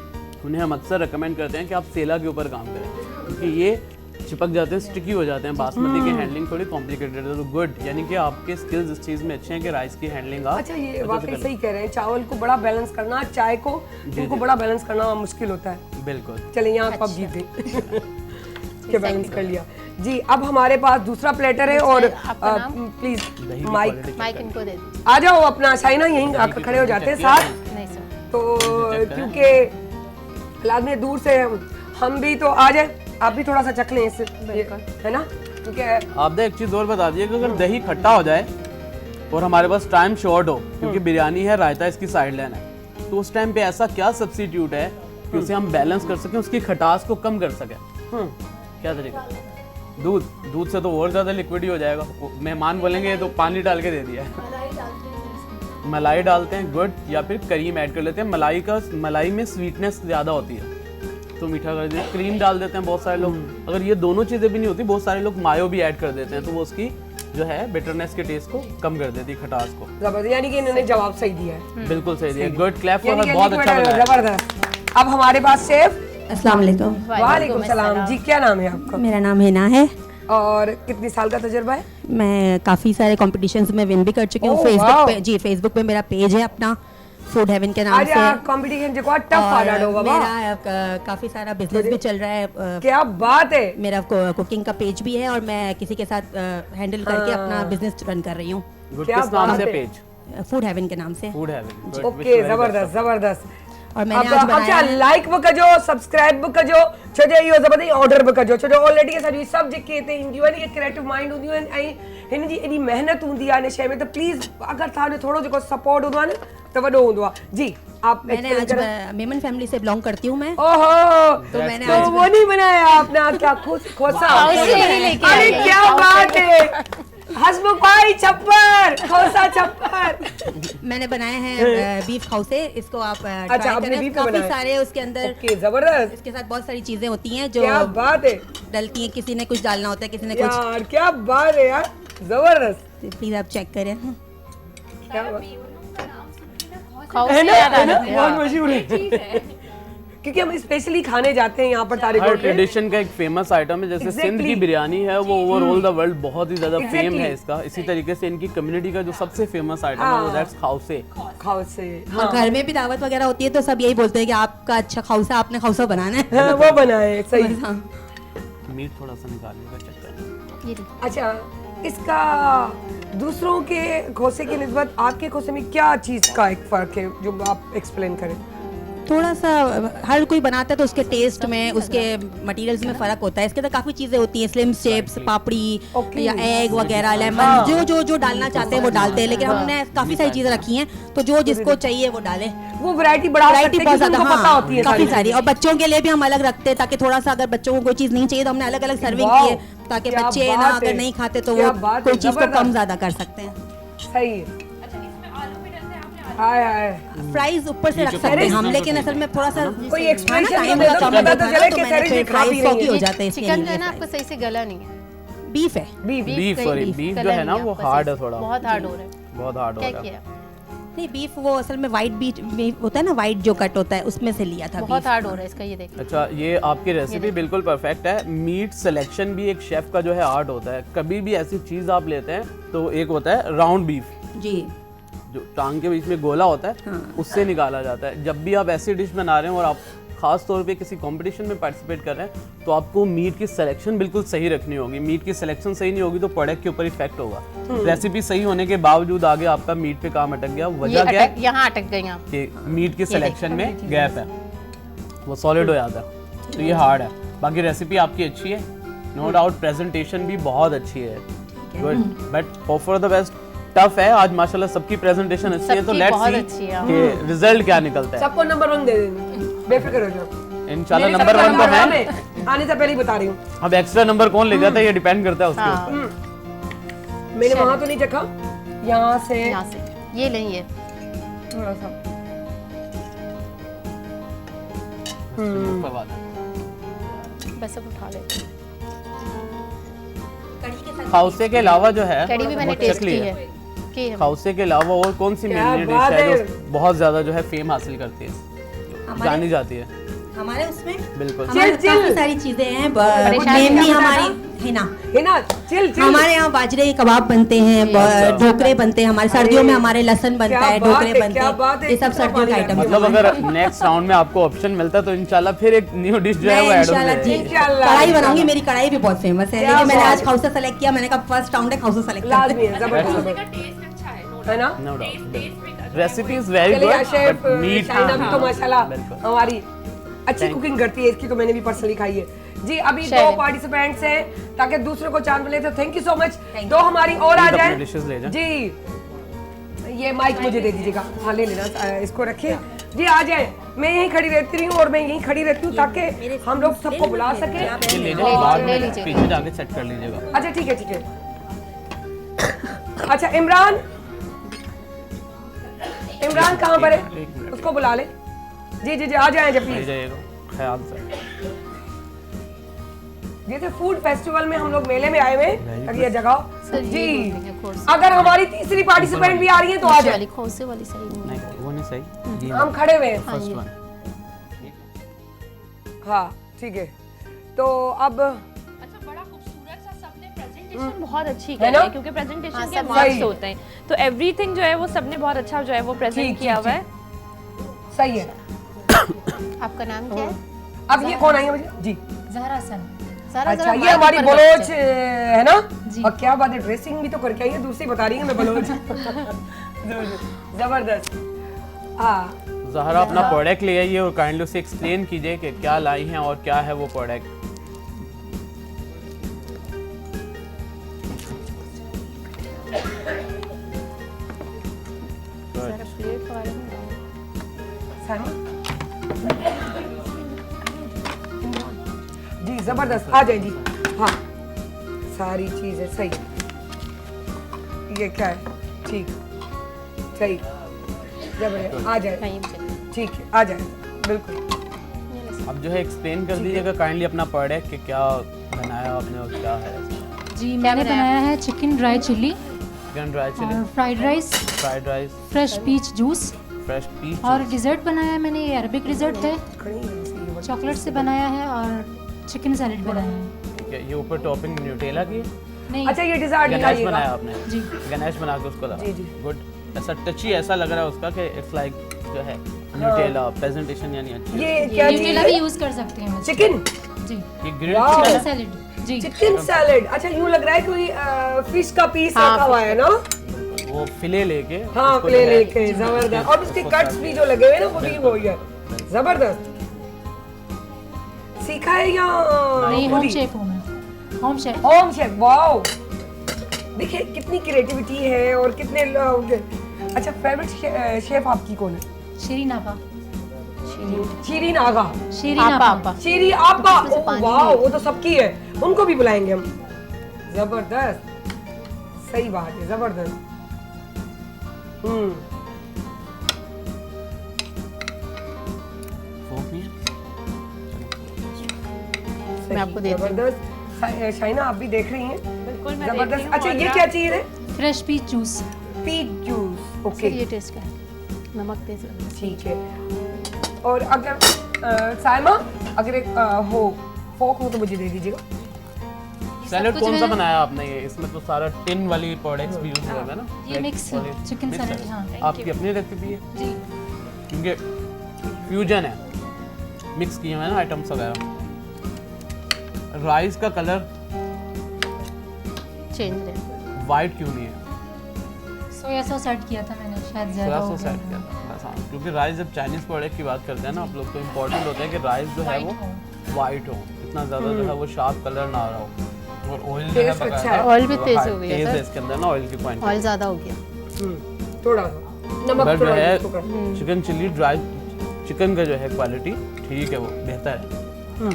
उन्हें हम अक्सर रिकमेंड करते हैं कि आप सेला के ऊपर काम करें, क्योंकि ये चिपक जाते हैं, स्टिकी हो जाते हैं। बासमती की हैंडलिंग थोड़ी कॉम्प्लिकेटेड है, तो गुड, यानी कि आपके स्किल्स इस चीज़ में अच्छे हैं कि राइस की हैंडलिंग आप अच्छा ये अच्छे से वाकई कर सही कह रहे हैं, चावल को बड़ा बैलेंस करना, चाय को उनको बड़ा बैलेंस करना मुश्किल होता है। लें। बिल्कुल। चलिए यहाँ आप जीत गई के बैलेंस कर लिया जी। अब हमारे पास दूसरा प्लेटर है और आपका नाम? प्लीज दही की माइक quality माइक इनको दे दीजिए। आ जाओ अपना शाइना, यहीं आकर खड़े हो जाते हैं साथ, नहीं सर, तो क्योंकि लादने दूर से हम भी तो आ जाए, आप भी थोड़ा सा चख लें इससे, है ना? क्योंकि आप एक चीज़ और बता दीजिए कि अगर दही खट्टा हो जाए और हमारे पास टाइम शॉर्ट हो, क्योंकि बिरयानी है, रायता इसकी साइड लाइन है, तो उस टाइम पे ऐसा क्या सब्स्टिट्यूट है कि उसे हम बैलेंस कर सकें, उसकी खटास को कम कर सकें? क्या तरीका? दूध से तो और ज़्यादा लिक्विड ही हो जाएगा। मेहमान बोलेंगे तो पानी डाल के दे दिया है। मलाई डालते हैं, गुड, या फिर करीम ऐड कर लेते हैं। मलाई में स्वीटनेस ज़्यादा होती है तो मीठा कर देते हैं। क्रीम डाल देते हैं बहुत सारे लोग। अगर ये दोनों चीज़ें भी नहीं होती, बहुत सारे लोग मायो भी ऐड कर देते हैं, तो वो उसकी जो है बिटरनेस के टेस्ट को कम कर देती है, खटास को। जबरदस्त, यानी कि इन्होंने जवाब सही दिया है, बिल्कुल सही दिया, गुड, क्लैप फॉर यानी हर, कि बहुत liquid अच्छा है, बनाया। जबरदस्त। अब हमारे पास शेफ, अस्सलाम वालेकुम। वालेकुम सलाम जी, क्या नाम है आपका मेरा नाम हिना है और कितनी साल का तजुर्बा है? मैं काफ़ी सारे कॉम्पिटिशन्स में विन भी कर चुकी हूँ। ओह, फेसबुक वाओ। पे, जी फेसबुक पे मेरा पेज है अपना, फूड हेवन के नाम आज से। कंपटीशन जो टफ आ रहा और बाबा, मेरा काफ़ी सारा बिजनेस भी चल रहा है। क्या बात है। मेरा कुकिंग का पेज भी है और मैं किसी के साथ हैंडल करके अपना बिजनेस रन कर रही हूँ। गुड, क्या किस नाम बात से है। पेज? फूड हेवन के नाम से। Food haven. ओके, जबरदस्त जबरदस्त। और मैंने अब आज बनाया अच्छा है- लाइक भी कजो, सब्सक्राइब भी कजो, छोजे इहो ज़बरदस्त ऑर्डर भी कजो, छोजो ऑलरेडी असांजी सभु जेके हिते ईंदियूं आहिनि, इहे क्रिएटिव माइंड हूंदियूं आहिनि ऐं हिन जी एॾी महिनत हूंदी आहे हिन शइ में, त प्लीज़ अगरि तव्हांजो थोरो जेको सपोर्ट हूंदो आहे न त वॾो हूंदो आहे। जी आप मैंने explain आज करो। मेमन फैमिली से बिलोंग करती हूँ मैं। ओहो, तो मैंने तो आज वो नहीं बनाया आपने क्या खोसा? लेके अरे क्या बात है, हसमुख भाई छप्पर, खोसा छप्पर। मैंने बनाए हैं बीफ खाउसे, इसको आप अच्छा, ट्राई आपने करें। beef का काफी बनाया? सारे उसके अंदर, ओके, जबरदस्त, इसके साथ बहुत सारी चीजें होती हैं जो क्या बात है डलती हैं। किसी ने कुछ डालना होता है, किसी ने कुछ। यार, क्या बात है यार, जबरदस्त। प्लीज आप चेक करें। क्या बात खाओ है ना, याद आ है ना, जाते हैं। बहुत मशहूर है क्योंकि हम स्पेशली खाने जाते हैं यहाँ पर तारिक हर होटल में। ट्रेडिशन का एक फेमस आइटम है, जैसे सिंध Exactly. की बिरयानी है वो ओवरऑल द वर्ल्ड बहुत ही ज्यादा फेम Exactly. है इसका। इसी तरीके से इनकी कम्युनिटी का जो सबसे फेमस आइटम है वो हाँ। दैट्स खाउसे। खाओ से और घर में भी दावत वगैरह होती है तो सब यही बोलते हैं कि आपका अच्छा खाउसा, आपने खाउसा बनाना है। हाँ, वो बनाए सही। हाँ। मीट थोड़ा सा निकालने का चक्कर। ये देखो। अच्छा, इसका दूसरों के खोसे की निस्बत आपके खोसे में क्या चीज़ का एक फ़र्क है जो आप एक्सप्लेन करें? थोड़ा सा हर कोई बनाता है तो उसके टेस्ट में, उसके मटेरियल्स में फर्क होता है। इसके अंदर काफी चीजें होती हैं, स्लिम शेप्स, पापड़ी Okay. या एग वगैरह, लेमन, जो डालना चाहते हैं वो डालते हैं। लेकिन हमने काफी सारी चीजें रखी हैं तो जो जिसको चाहिए वो डाले। वो वैरायटी बढ़ा सकते वैरायटी हैं बहुत क्योंकि ज्यादा, उनको पता हाँ, होती है काफी सारी सारी। और बच्चों के लिए भी हम अलग रखते हैं ताकि थोड़ा सा अगर बच्चों को कोई चीज नहीं चाहिए तो हमने अलग अलग सर्विंग वाओ, की है ताकि क्या बच्चे ना बात अगर है, नहीं खाते तो क्या वो बात कोई है, चीज को जबरदस्त। कम ज्यादा कर सकते हैं। सही है। हाय हाय, फ्राइज ऊपर से रख सकते हैं हम, लेकिन असल में थोड़ा सा कोई हाँ एक्सप्रेशन ना, तो टाइम दे दो, का कम पता होता तो है चले ना, तो कि मैंने सारी फिर चीज़ खा भी फ्राइज रही हो है। जाते हैं इसलिए चिकन नहीं जो है ना है आपको सही से गला नहीं है। बीफ है। बीफ सॉरी बीफ जो है ना वो हार्ड है थोड़ा, बहुत हार्ड हो रहा है। बहुत हार्ड हो क्या रहा है। किया? नहीं, बीफ वो असल में वाइट बीफ होता है ना, वाइट जो कट होता है उसमें से लिया था। बहुत beef। हार्ड हो रहा है इसका, ये देखो। अच्छा, ये आपकी रेसिपी बिल्कुल परफेक्ट है। मीट सिलेक्शन भी एक शेफ का जो है आर्ट होता है। कभी भी ऐसी चीज़ आप लेते हैं तो एक होता है राउंड बीफ, जी। जो टांग के बीच में गोला होता है, हाँ। उससे निकाला जाता है। जब भी आप ऐसी डिश बना रहे हैं और आप खास तौर पे किसी कंपटीशन में पार्टिसिपेट कर रहे हैं तो आपको मीट की सिलेक्शन बिल्कुल सही रखनी होगी। मीट की सिलेक्शन सही नहीं होगी तो प्रोडक्ट के ऊपर इफेक्ट होगा। रेसिपी सही होने के बावजूद आगे आपका मीट पे काम अटक गया, ये वजह क्या है यहाँ अटक गई आप। कि मीट की सिलेक्शन में गैप है, वो सॉलिड हो जाता है, तो ये हार्ड है। बाकी रेसिपी आपकी अच्छी है, नो डाउट। प्रेजेंटेशन भी बहुत अच्छी है, good, but hope for the best. Tough है आज माशाल्लाह, सबकी प्रेजेंटेशन अच्छी है, तो सबकी लेट्स बहुत सी अच्छी है। कि रिजल्ट क्या निकलता है। सबको नंबर 1 दे देंगे, बेफिक्र हो जाओ। इंशाल्लाह मेरे नंबर सबका 1 तो नंबर one है। आने से पहले ही बता रही हूँ। अब एक्स्ट्रा नंबर कौन ले जाता है ये डिपेंड करता है उसके हाँ। ऊपर। मैंने वहाँ तो नहीं चखा, यहाँ से यहाँ से ये लेंगे। थोड़ा सा ऊपर बात है। बस अब उठा ले। खाउसे के अलावा जो है कड़ी भी मैंने वो टेस्ट चकली की है। की है। खाउसे के अलावा और कौन सी क्या मेनली डिश बात है है। जो बहुत ज्यादा जो है फेम हासिल करती है, जानी जाती है? हमारे उसमें बिल्कुल। हमारे चिल। काफी सारी चीजें हैं। परेशान मेनली नहीं करना हमारी है ना, है ना, चिल चिल। हमारे यहाँ बाजरे के कबाब बनते हैं, ढोकरे बनते हैं, हमारे सर्दियों में हमारे लहसुन बनता क्या है, बात ढोकरे है, बनते क्या बात हैं, है, ये सब कितना सर्दियों के पानी आइटम मतलब अगर नेक्स्ट राउंड में आपको ऑप्शन मिलता है तो इंशाल्लाह फिर एक न्यू डिश जो है वो ऐड हो जाएगी। इंशाल्लाह। कढ़ाई बनाऊंगी, मेरी कढ़ाई भी बहुत फेमस है, क्या लेकिन मैंने बात आज है। खाउसा सेलेक्ट किया। मैंने कहा फर्स्ट राउंड है, खाउसा सेलेक्ट लाजमी है, जबरदस्त है ना। No doubt, recipe is very चलिए good, chef but meet Shaina भी तो माशाल्लाह बिल्कुल। हमारी अच्छी Thank कुकिंग करती है, इसकी तो मैंने भी पर्सनली खाई है। जी अभी 2 चलिए। पार्टिसिपेंट्स हैं ताकि दूसरे को चांस मिले, तो थैंक यू सो मच। 2 हमारी और आ Please जाए अपने dishes ले जाएं। जी। ये माइक मुझे दे दीजिएगा, हाँ ले लेना, इसको रखिए जी। आ जाए, मैं यहीं खड़ी रहती हूँ और मैं यहीं खड़ी रहती हूँ ताकि हम लोग सबको बुला सके। ये ले जाओ, बाद ले में लीजिए। पीछे जाके सेट कर लीजिएगा। अच्छा ठीक है ठीक है। अच्छा इमरान, इमरान कहाँ पर एक है, मिनट। उसको बुला ले। जी जी जी आ जाए जब ले प्लीज। जाइएगा ख्याल से। जैसे फूड फेस्टिवल में हम लोग मेले में आए हुए हैं ताकि ये जगह सर, जी। ये बोलते हैं खोसे। अगर हमारी तीसरी पार्टिसिपेंट भी आ रही है तो आ नीचे जाए। वाली खोसे वाली सही नहीं है। नहीं वो नहीं सही, ये हम खड़े हुए हैं। First one. हाँ ठीक है, तो अब अच्छा बड़ा खूबसूरत सा सबने प्रेजेंटेशन बहुत अच्छी है करी ना? है क्योंकि प्रेजेंटेशन हाँ, के सब मार्क्स सही। होते हैं, तो एवरीथिंग जो है वो सबने बहुत अच्छा जो है वो ठीक, प्रेजेंट किया ठीक, हुआ है। सही है। आपका नाम क्या है? अब ये कौन आई है मुझे जी? जहरा सन। सारा अच्छा जरा ये माइक हमारी पर बलोच बच्चे। है ना। और क्या बात है, ड्रेसिंग भी तो करके आई है, दूसरी बता रही है मैं बलोच। जबरदस्त। हाँ ज़हरा अपना प्रोडक्ट ले आइए और काइंडली उसे एक्सप्लेन कीजिए कि क्या लाई हैं और क्या है वो प्रोडक्ट। जी जबरदस्त, आ जाए जी। हाँ सारी चीजें सही। ये क्या है? ठीक सही, जबरदस्त, आ जाए। ठीक है, आ जाए बिल्कुल। अब जो है एक्सप्लेन कर दीजिएगा काइंडली अपना प्रोडक्ट कि क्या बनाया आपने और क्या है। जी मैंने बनाया है chicken dry chilli, chicken dry chilli, fried rice, fresh peach juice fresh peach और डिज़र्ट बनाया है मैंने। ये अरबिक डिज़र्ट है, चॉकलेट से बनाया है और चिकन सैलेड बनाया है। ठीक है, ये ऊपर टॉपिंग न्यूटेला की है? नहीं अच्छा ये डिजार्ट गणेश निकालिएगा। बनाया आपने? जी गणेश बना के उसको लगा। जी, जी। गुड। ऐसा टची ऐसा लग रहा है उसका कि इट्स लाइक जो है न्यूटेला प्रेजेंटेशन यानी अच्छी है। ये क्या चीज न्यूटेला भी है? यूज़ कर सकते हैं। चिकन जी ये ग्रिल्ड वाह। चिकन चिकन सैलेड जी। Chicken salad. अच्छा यूं लग रहा है कोई फिश का पीस रखा हुआ है ना? वो फिले लेके हाँ उसको प्ले जो है- लेके जबरदस्त। और उसके कट्स भी जो लगे हुए हैं ना वो भी वही है, जबरदस्त। सीखा है या नहीं खुद होम ही? शेफ हूँ मैं, home chef. Home chef. Wow देखिए कितनी क्रिएटिविटी है और कितने लोग। अच्छा फेवरेट शेफ आपकी कौन है? शीरीन आपा। शीरीन आगा। शीरीन आपा। शीरी आपा। वाओ वो तो सबकी है, उनको भी बुलाएंगे हम। जबरदस्त, सही बात है, जबरदस्त। मैं आपको देती हूँ। जबरदस्त। शाइना आप भी देख रही हैं? बिल्कुल मैं देख रही जबरदस्त। हूँ। अच्छा और ये आप- क्या चीज है? Fresh peach juice. Peach juice. Sir okay ये टेस्ट का है, नमक तेज लग रहा है। ठीक है। और अगर साइमा अगर एक हो फोक हो तो मुझे दे दीजिएगा। सैलेड कुछ कौन सा मैंने- बनाया आपने? ये इसमें तो सारा टिन वाली प्रोडक्ट्स भी यूज हुए हैं ना? ये Like mix olive- chicken mix salad. है। हाँ आपकी अपनी रेसिपी है जी। क्योंकि फ्यूजन है, मिक्स किए हुए हैं ना आइटम्स वगैरह। राइस का कलर चेंज रहे। वाइट क्यों नहीं है? सोया सॉस ऐड किया था मैंने, शायद सोया ज़्यादा हो सॉस गया ऐड किया था बस। हाँ क्योंकि राइस जब चाइनीज प्रोडक्ट की बात करते हैं ना आप लोग तो इम्पोर्टेंट होता है कि राइस जो है वो वाइट हो, इतना ज़्यादा जो है वो शार्प कलर ना आ रहा हो। और ऑयल जो है Taste अच्छा है। Oil भी तेज हो गया तेज सर। है इसके अंदर ना ऑयल की क्वांटिटी। ऑयल ज़्यादा हो गया। थोड़ा सा नमक बट जो थोड़ा है इसको कर। चिकन चिल्ली ड्राई चिकन का जो है क्वालिटी ठीक है, वो बेहतर है।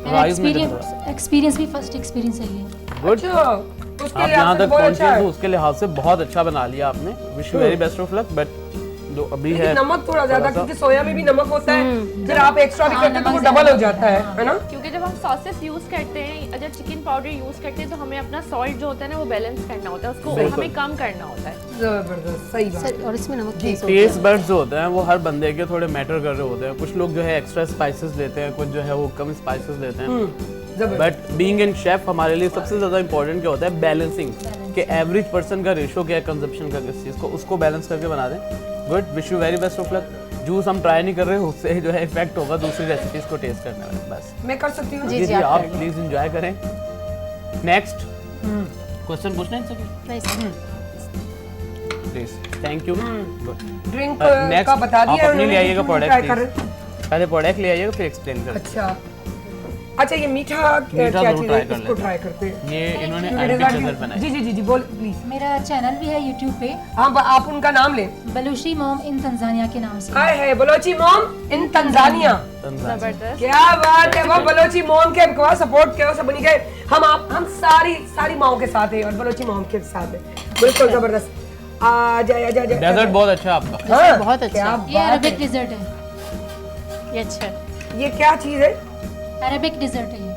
मेरा राइस में जो है एक्सपीरियंस भी फर्स्ट एक्सपीरियंस है ये। गुड। अच्छा उसके आप लिए यहाँ आपने तक बहुत पहुँचे अच्छा हो है। उसके लिहाज से बहुत अच्छा बना लिया आपने। Wish you very best of luck. But जो अभी है लेकिन नमक थोड़ा ज्यादा, सा- क्योंकि सोया में भी नमक होता है, फिर आप एक्स्ट्रा भी करते हैं तो वो डबल हो जाता है ना? क्योंकि जब हम सॉसेस यूज करते हैं, अगर चिकन पाउडर यूज करते हैं तो हमें अपना सॉल्ट जो होता है ना वो बैलेंस करना होता है, उसको बिल्कुल। हमें कम करना होता है। जबरदस्त, सही बात। सर और इसमें नमक तेज हो गया। टेस्ट बड्स जो होते हैं वो हर बंदे के थोड़े मैटर कर रहे होते हैं। कुछ लोग जो है एक्स्ट्रा स्पाइसेस लेते हैं, कुछ जो है वो कम स्पाइसेस लेते हैं। जबरदस्त। बट बीइंग इन शेफ हमारे लिए सबसे ज़्यादा इंपॉर्टेंट क्या होता है? बैलेंसिंग, कि एवरेज पर्सन का रेशो क्या है कंजप्शन का किस चीज़ को, उसको बैलेंस करके बना दें। Good, wish you very best of luck. Juice हम ट्राई नहीं कर रहे, उससे जो है इफेक्ट होगा दूसरी रेसिपीज को टेस्ट करने में। बस मैं कर सकती हूँ? जी जी आप प्लीज एंजॉय करें। नेक्स्ट क्वेश्चन पूछना है सर? नहीं sir. Please thank you. Good. Drink next का बता दिया आप अपनी ले आइएगा ट्राई प्रोडक्ट कर। पहले प्रोडक्ट ले आइएगा फिर एक्सप्लेन कर। अच्छा अच्छा ये मीठा क्या मीठा क्या जरूर चीज़ है? ट्राई कर इसको लेते ट्राई करते हैं। ये इन्होंने क्योंकि अरबिक dessert डेजर्ट भी- बनाई। जी जी जी जी बोल प्लीज। मेरा चैनल भी है यूट्यूब पे, हाँ आप उनका नाम लें। बलूशी मोम इन तंजानिया के नाम से। हाय है बलोची मोम इन तंजानिया। जबरदस्त। क्या बात है, वो बलोची मोम के को सपोर्ट करो सब बनी गए। हम सारी माओ के साथ हैं और बलोची मोम के साथ है। बिल्कुल जबरदस्त। आ जाए डेजर्ट बहुत अच्छा है आपका। हाँ, बहुत अच्छा। क्या ये बात अरबिक है। डिज़र्ट है। ये अच्छा है। ये क्या चीज है? अरबिक डिज़र्ट है ये,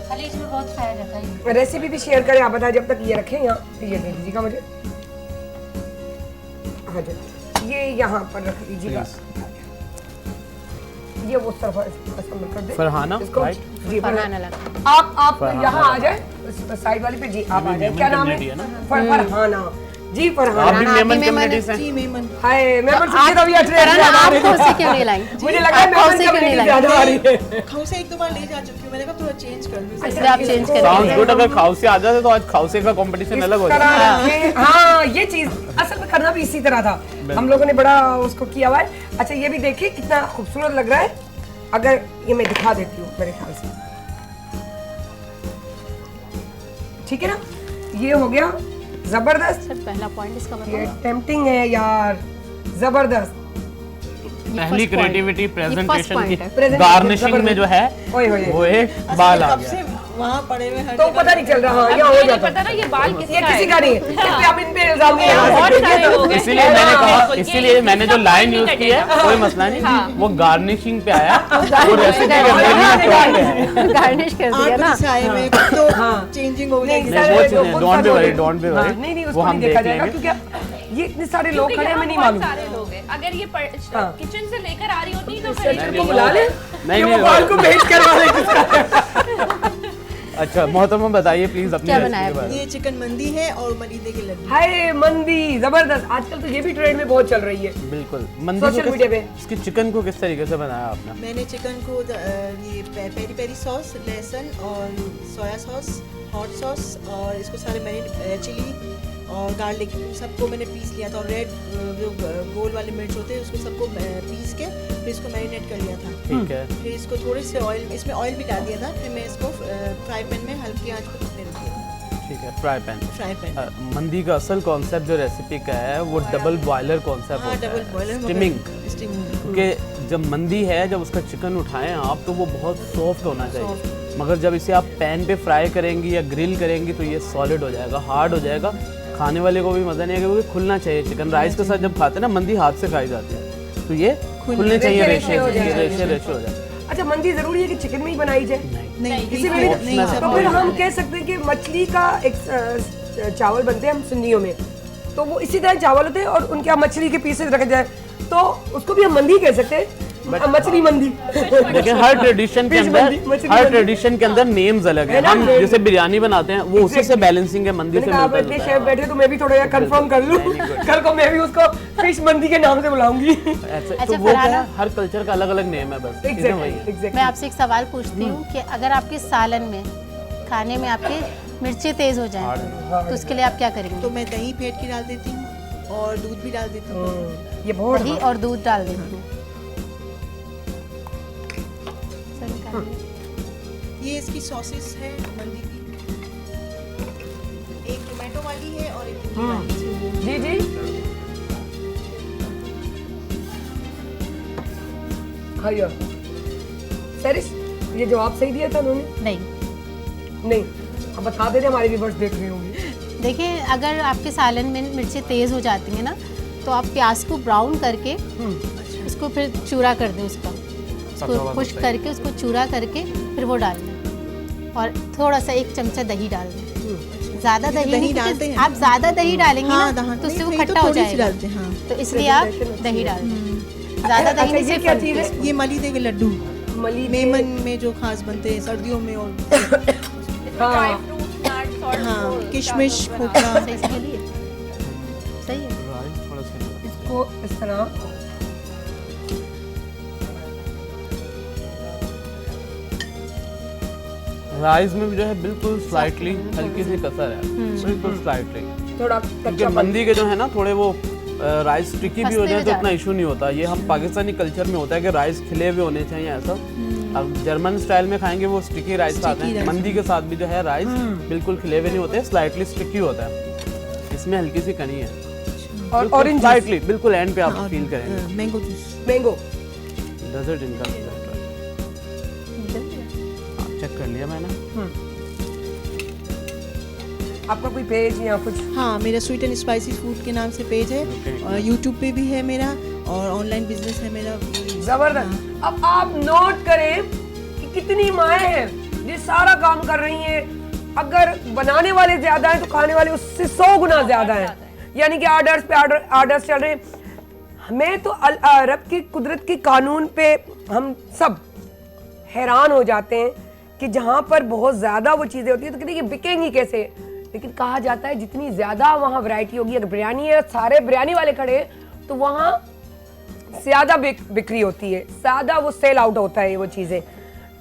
खलीज में बहुत खाया जाता है ये। रेसिपी भी शेयर करें आप, बताएं। जब तक ये रखें यहाँ, ये दे दीजिएगा मुझे। हाँ जी ये यहाँ पर रख लीजिएगा। ये वो तरफ असेंबल कर दे फरहाना इसको। राइट। जी फरहान अलग। आप यहाँ आ जाए साइड वाली पे जी, आप आ जाए। क्या नाम है? फरहाना जी। आप फरहाना भी मेमन कम्युनिटी से? जी मेमन। हाय मेमन से तभी आप खौसे क्यों नहीं लाई? मुझे लगा मेमन कम्युनिटी ज्यादा आ रही है। खौसे एक दो बार ले जा चुकी हूँ, मैंने कहा थोड़ा चेंज कर दूँ। इसलिए आप चेंज साउंड करेंगे। गुड। अगर खाउसे आ जाते तो आज खाउसे का कंपटीशन अलग हो जाता। हाँ ये चीज असल में करना भी इसी तरह था, हम लोगों ने बड़ा उसको किया हुआ है। अच्छा ये भी देखिए कितना खूबसूरत लग रहा है। अगर ये मैं दिखा देती हूँ मेरे ख्याल से, ठीक है ना, ये हो गया जबरदस्त। सर पहला पॉइंट इसका ये बताओ। टेम्पटिंग है यार, जबरदस्त। पहली क्रिएटिविटी प्रेजेंटेशन की Presentation, गार्निशिंग में जो है ओए होए। वो एक बाल आ गया। वहाँ पड़े हुए हर तो पता नहीं चल रहा। हाँ यहाँ हो मुझे नहीं जाता, पता ना ये बाल ये किसका किसी है। का नहीं है, सिर्फ आप इन पे इल्जाम नहीं लगा बहुत सकते। सारे लोग हैं। इसीलिए मैंने कहा, बिल्कुल, ये इसीलिए मैंने जो इसका लाइन point यूज नहीं की है कटेगा। कोई मसला नहीं, हाँ। वो गार्निशिंग पे आया। वो रेसिपी के अंदर ही मैं टॉप पे है। गार्निश कर दिया ना। से आए हुए तो चेंजिंग हो जाएगी। नहीं, वो चीज़ें, don't be worried, don't be worried। नहीं नहीं वो उसको हम नहीं देखा देख जाएगा लेंगे। क्योंकि ये इतने सारे लोग क्योंकि खड़े हैं, हमें नहीं यहाँ मालूम। बहुत सारे लोग हैं। अगर ये हाँ। किचन से लेकर आ रही होती तो फिर को बुला ले, नहीं, ये नहीं, वो बाल को भेज करवा ले। अच्छा मोहतरमा बताइए प्लीज अपनी क्या रेसिपी बनाया के बारे में। ये चिकन मंदी है और मलीदे के लड्डू। हाय मंदी जबरदस्त, आजकल तो ये भी ट्रेंड में बहुत चल रही है। बिल्कुल। मंदी सोशल को मीडिया पे। इसकी चिकन को किस तरीके से बनाया आपने? मैंने चिकन को ये पेरी पेरी सॉस, लहसुन और सोया सॉस, हॉट सॉस और इसको सारे मैंने चिली और गार्लिक सबको मैंने पीस लिया था, और रेड जो गोल वाले मिर्च होते हैं उसको सबको पीस के फिर इसको मैरिनेट कर लिया था। ठीक है। फिर इसको थोड़े से ऑयल, इसमें ऑयल भी डाल दिया था, फिर मैं इसको फ्राई पैन में हल्की आंच पर पकने रख दिया था। ठीक है, फ्राई पैन। Fry pan. मंदी का असल कॉन्सेप्ट जो रेसिपी का है वो डबल बॉयलर कॉन्सेप्ट हाँ होता डबल है, बॉयलर स्टीमिंग। स्टीमिंग। कि जब मंदी है, जब उसका चिकन उठाएं आप तो वो बहुत सॉफ्ट होना चाहिए, मगर जब इसे आप पैन पे फ्राई करेंगी या ग्रिल करेंगी तो ये सॉलिड हो जाएगा, हार्ड हो जाएगा, खाने वाले को भी मज़ा नहीं आएगा क्योंकि खुलना चाहिए। चिकन राइस के साथ जब खाते हैं ना, मंदी हाथ से खाई जाती है तो ये खुलने चाहिए, रेशे हो जाए। अच्छा मंदी जरूरी है कि चिकन में ही बनाई जाए? नहीं किसी में भी नहीं, नहीं। सब तो फिर हम कह सकते हैं कि मछली का एक चावल बनते हैं हम सुन्नियों में, तो वो इसी तरह चावल होते हैं और उनके यहाँ मछली के पीसेस रखे जाए तो उसको भी हम मंदी कह सकते हैं, मछली मंदी। लेकिन हर ट्रेडिशन के Fish अंदर मंदी, मछली हर मंदी। ट्रेडिशन के अंदर नेम्स अलग हैं। है ना, हम name। जैसे बिरयानी बनाते हैं वो उसी से बैलेंसिंग है, मंदी मैंने से कहा मिलता बैठे जुलता शेफ है। बैठे तो मैं भी थोड़ा कंफर्म कर लूं, कल को मैं भी उसको फिश मंदी के नाम से बुलाऊंगी। ऐसे तो अच्छा, वो क्या फरहाना? है, हर कल्चर का अलग अलग नेम है, बस चीज़ें वही है। एग्जैक्टली मैं आपसे एक सवाल पूछती हूँ कि अगर आपके सालन में खाने में आपके मिर्ची तेज हो जाए तो उसके लिए आप क्या करेंगे? तो मैं दही फेंट के डाल देती हूँ और दूध भी डाल देती हूँ। ये बहुत दही और दूध डाल देती हूँ। सर, निकालिए। ये इसकी सॉसेस है मंदी की, एक टोमेटो वाली है और एक पूरी वाली है। जी जी खाइए। सरिश ये जवाब सही दिया था उन्होंने? नहीं अब बता दे रहे, हमारे व्यूअर्स देख रहे होंगे। देखिए, अगर आपके सालन में मिर्ची तेज़ हो जाती है ना तो आप प्याज को ब्राउन करके उसको फिर चूरा कर दें, उसको खुश करके उसको चूरा करके फिर वो डाल दें और थोड़ा सा 1 चमचा दही डाल दें। ज़्यादा दही नहीं डालते हैं। आप ज़्यादा दही डालेंगे हाँ, ना तो उससे वो नहीं, खट्टा हो थोड़ी सी जाएगा, डालते हैं, हाँ। तो इसलिए आप दही डाल दें। ज़्यादा दही नहीं ये से क्या चीज़ है? ये मलीदे के लड्डू मलीदे मेमन में जो खास बनते हैं सर्दियों में, और हाँ हाँ किशमिश खोपरा। सही से लिए सही है। थोड़ा सा इसको इस तरह राइस में भी जो है बिल्कुल स्लाइटली हल्की सी कसर है, बिल्कुल स्लाइटली। थोड़ा क्योंकि कच्चा मंदी के जो है ना थोड़े वो राइस स्टिकी भी हो फंसते जाए हुए तो जाते इतना इशू नहीं होता। ये हम पाकिस्तानी कल्चर में होता है कि राइस खिले हुए होने चाहिए ऐसा। अब जर्मन स्टाइल में खाएंगे वो स्टिकी राइस खाते हैं, मंदी के साथ भी जो है राइस बिल्कुल खिले हुए नहीं होते, स्लाइटली स्टिकी होता है। इसमें हल्की सी कनी है और ऑरेंज स्लाइटली, बिल्कुल एंड पे आप फील करेंगे मैंगो जूस। मैंगो। डेजर्ट इनका चेक कर लिया मैंने। आपका कोई पेज या कुछ? हाँ मेरा स्वीट एंड स्पाइसी फूड के नाम से पेज है, और यूट्यूब पे भी है मेरा, और ऑनलाइन बिजनेस है मेरा। जबरदस्त। अब आप नोट करें कि कितनी माएँ हैं ये सारा काम कर रही हैं। अगर बनाने वाले ज्यादा हैं तो खाने वाले उससे 100 गुना ज्यादा हैं, यानी कि ऑर्डर्स पे ऑर्डर्स चल रहे हैं। हमें तो रब की कुदरत की कानून पे हम सब हैरान हो जाते हैं कि जहाँ पर बहुत ज़्यादा वो चीज़ें होती है तो कहते हैं कि बिकेंगी कैसे, लेकिन कहा जाता है जितनी ज़्यादा वहाँ वैरायटी होगी, अगर बिरयानी है सारे बिरयानी वाले खड़े हैं तो वहाँ ज़्यादा बिक्री होती है, ज़्यादा वो सेल आउट होता है वो चीज़ें।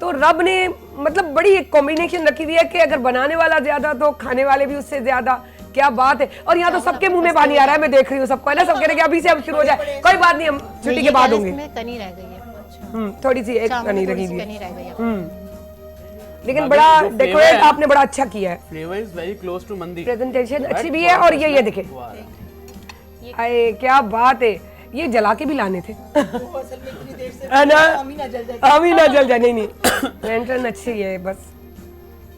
तो रब ने मतलब बड़ी एक कॉम्बिनेशन रखी हुई है कि अगर बनाने वाला ज़्यादा तो खाने वाले भी उससे ज़्यादा। क्या बात है। और यहाँ तो सबके मुंह में पानी आ रहा है, मैं देख रही हूँ सबको, है ना, सब कह रहे हैं कि अभी से अब शुरू हो जाए। कोई बात नहीं, हम छुट्टी के बाद होंगे। कनी रह गई है, थोड़ी सी एक कनी रही हुई कनी रह गई है। लेकिन बड़ा डेकोरेट आपने बड़ा अच्छा किया है। Flavour is very close to mandi, presentation अच्छी भी है। और ये देखे, अरे क्या बात है, ये जला के भी लाने थे है ना, हम ही ना जल जाए। नहीं पैटर्न अच्छी है। बस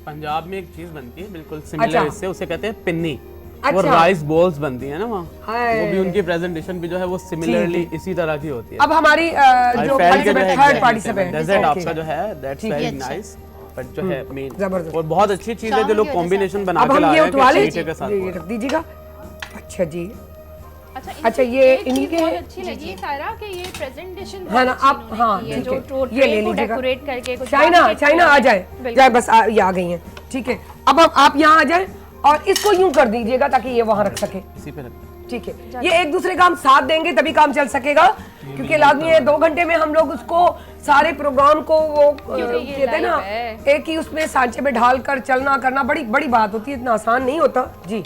पंजाब में एक चीज बनती है बिल्कुल सिमिलर इससे, उसे कहते हैं पिन्नी। वो अच्छा। राइस बॉल्स बनती है ना वहाँ, वो भी उनकी प्रेजेंटेशन भी जो है वो सिमिलरली इसी तरह की होती है। अब हमारी जो थर्ड पार्टी सब है, डेजर्ट आपका जो है दैट्स वेरी नाइस, बट जो है मेन जबरदस्त और बहुत अच्छी चीज है जो लोग कॉम्बिनेशन बना अब के हम ला ये रहे उठवा ले, हैं मीठे के साथ। ये रख दीजिएगा। अच्छा जी, अच्छा ये इन्हीं के बहुत अच्छी लगी सारा कि ये प्रेजेंटेशन है ना। आप हाँ ये ठीक जो है, ये ले लीजिएगा। डेकोरेट करके कुछ चाइना आ जाए बस, ये आ गई हैं। ठीक है, अब आप यहाँ आ जाए और इसको यूं कर दीजिएगा ताकि ये वहां रख सके। इसी पे रखते हैं। ठीक है, ये एक दूसरे का हम साथ देंगे तभी काम चल सकेगा, क्योंकि लाजमी है 2 घंटे में हम लोग उसको सारे प्रोग्राम को वो कहते हैं ना, एक ही उसमें सांचे में ढाल कर चलना करना बड़ी बड़ी बात होती है, इतना आसान नहीं होता जी।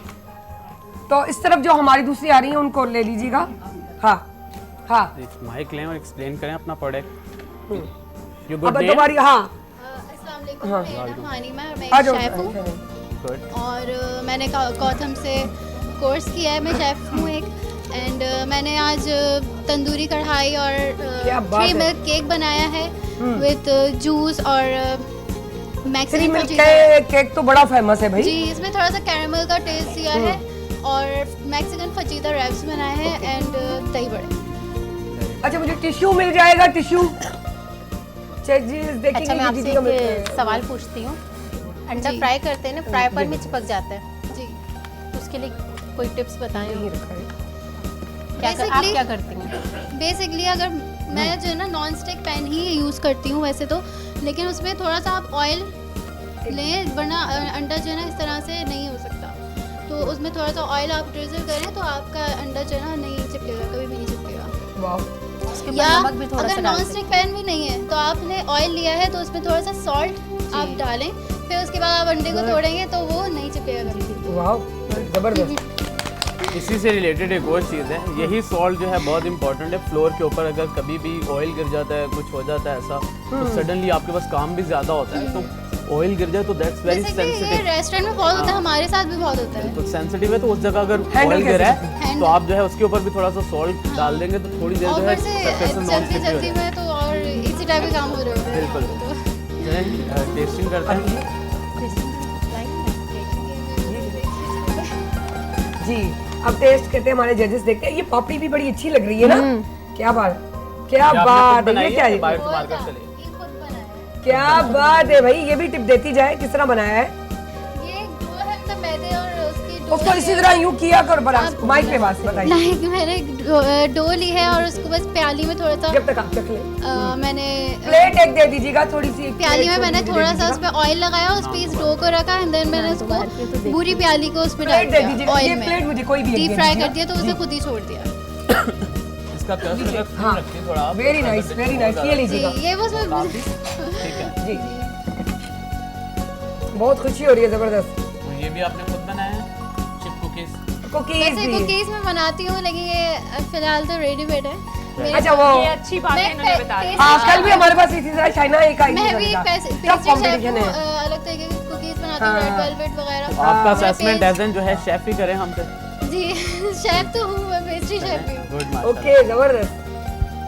तो इस तरफ जो हमारी दूसरी आ रही है उनको ले लीजिएगा। हाँ माइक लें और एक्सप्लेन करें अपना प्रोडक्ट। यू अब गुड नेम? तुम्हारी हाँ अस्सलाम वालेकुम, मेरा नाम हानिमा है, मैं आ एक जाओ। शेफ़ हूँ गुड। और मैंने गौतम से कोर्स किया है, मैं शेफ़ हूँ एक। एंड मैंने आज तंदूरी कढ़ाई और क्या बात 3 है। मिल्क केक बनाया है विद जूस और 3 मैक्सिमम मिल्क केक तो बड़ा फेमस है भाई जी। इसमें थोड़ा सा कैरेमल का टेस्ट दिया है और मैक्सिकन फजीदा रैप्स बनाए हैं एंड दही बड़े। अच्छा, मुझे टिश्यू मिल जाएगा? टिश्यू अच्छा, मैं आपसे एक सवाल पूछती हूँ। अंडा जी। फ्राई करते हैं ना, फ्राई पैन में चिपक जाता है, जी तो उसके लिए कोई टिप्स बताएं। आप Basically- क्या करती हैं? बेसिकली अगर मैं जो है ना नॉन स्टिक पैन ही यूज़ करती हूँ वैसे तो, लेकिन उसमें थोड़ा सा आप ऑयल लें, वरना अंडा जो है ना इस तरह से नहीं हो सकता। तो उसमें थोड़ा सा ऑयल आप ड्रिजल करें तो आपका अंडा जो है ना नहीं चिपकेगा, कभी भी नहीं चिपकेगा। उसके ऊपर या नमक भी थोड़ा सा अगर डाल नॉन सकते स्टिक पैन भी नहीं है तो आपने ऑयल लिया है तो उसमें थोड़ा सा सॉल्ट आप डालें, फिर उसके बाद आप अंडे को तोड़ेंगे तो वो नहीं चिपकेगा कभी। वाह, जबरदस्त। इसी से रिलेटेड एक और चीज़ है, यही सॉल्ट जो है बहुत इंपॉर्टेंट है। फ्लोर के ऊपर अगर कभी भी ऑयल गिर जाता है, कुछ हो जाता है ऐसा, तो सडनली आपके पास काम भी ज़्यादा होता है, तो ऑयल गिर जाए तो दैट्स वेरी बेसिकली ये सेंसिटिव। रेस्टोरेंट में बहुत होता है, हमारे साथ भी बहुत होता है। तो सेंसिटिव है, तो उस जगह अगर Handle ऑयल गिरा है Handle- तो आप जो है उसके ऊपर भी थोड़ा सा सॉल्ट डाल देंगे तो थोड़ी देर और जो है ऊपर से surface से non-stick जल्दी भी हो जल्दी जाएगा। में तो और इसी टाइप के काम हो रहे होते हैं। बिल्कुल। टेस्टिंग करते हैं जी, अब टेस्ट करते हैं, हमारे जजेस देखते हैं। ये पापड़ी भी बड़ी अच्छी लग रही है ना, क्या बात, क्या बात है। ये क्या है? बाहर मार्केट चले। ये खुद बनाया है। क्या बात है भाई, ये भी टिप देती जाए, किस तरह बनाया है? ये डो है, मतलब मैदे और उसकी डो उसको इसी तरह यूं किया कर, बड़ा माइक पे बात बताइए। लाइक मैंने डो ली है और उसको बस प्याली में थोड़ा सा जब तक आप चख ले, मैंने प्लेट एक दे दीजिएगा थोड़ी सी। प्याली में मैंने थोड़ा सा उस पे ऑयल लगाया, उस पे इस डो को रखा एंड देन मैंने उसको पूरी प्याली को उसमें डाल प्लेट दे दिया दीजिएगा। ऑयल ये में, प्लेट मुझे कोई भी एक डीप दे फ्राई दीजिएगा। कर दिया तो उसे खुद ही छोड़ दिया। इसका क्रस्ट अगर हाँ, फुल रखिए थोड़ा आप, वेरी नाइस, वेरी नाइस। ये जी लीजिएगा ये बस मैं ठीक है। जी, बहुत खुशी हो रही है, जबरदस्त। तो ये भी आपने खुद बनाया है चिप कुकीज? कुकीज वैसे भी। कुकीज मैं बनाती हूँ, लेकिन ये फिलहाल तो रेडीमेड है। अच्छा, वो ये अच्छी बात है, इन्होंने बताया। कल भी हमारे पास इसी तरह चाइना एक आई मैं भी पेस्ट्री शेफ कॉम्पिटिशन है। अलग तरीके की कुकीज बनाती हूँ, रेड वेलवेट वगैरह। आपका मैं असेसमेंट पेस्ट- एज एन जो है शेफ ही करें हम पे। जी शेफ तो हूँ, मैं पेस्ट्री शेफ भी हूँ। गुड माशाल्लाह। ओके, जबरदस्त।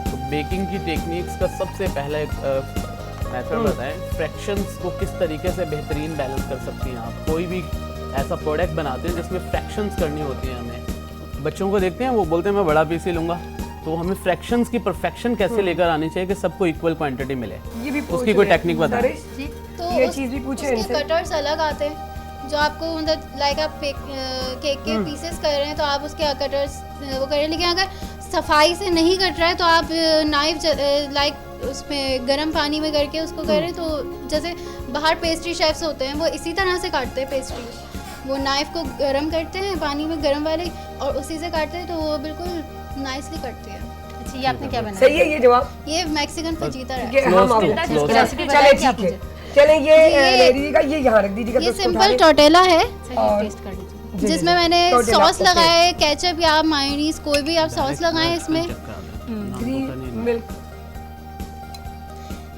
तो बेकिंग की टेक्निक्स का सबसे पहला एक मेथड बताएं, फ्रैक्शंस को किस तरीके से बेहतरीन बैलेंस कर सकती हैं आप। कोई भी ऐसा प्रोडक्ट बनाते हैं जिसमें फ्रैक्शंस करनी होती हैं, हमें बच्चों को देखते हैं वो बोलते हैं मैं बड़ा पीस ही लूँगा, तो हमें फ्रैक्शंस की परफेक्शन कैसे लेकर आनी चाहिए कि सबको इक्वल क्वांटिटी मिले, ये भी उसकी कोई टेक्निक बताएं। तो ये चीज़ भी पूछे उसके इनसे। कटर्स अलग आते हैं जो आपको मतलब लाइक आप केक के पीसेस कर रहे हैं तो आप उसके कटर्स वो करें, लेकिन अगर सफाई से नहीं कट रहा है तो आप नाइफ लाइक उसमें गर्म पानी में करके उसको करें तो जैसे बाहर पेस्ट्री शेफ्स होते हैं वो इसी तरह से काटते हैं पेस्ट्री, वो नाइफ को गर्म करते हैं पानी में गर्म वाले और उसी से काटते हैं, तो वो बिल्कुल नाइसली कटती है। अच्छा, ये आपने क्या बनाया? सही है ये जवाब। ये मैक्सिकन फजीता है। ये हम आपको चले ठीक है, चले ये ले लीजिएगा, ये यहाँ रख दीजिएगा। ये सिंपल टोटेला है टेस्ट कर लीजिए। जिसमें मैंने टोटेला, सॉस ओके। लगाया है, केचप या मायोनीज कोई भी आप सॉस लगाएं इसमें। 3 मिल्क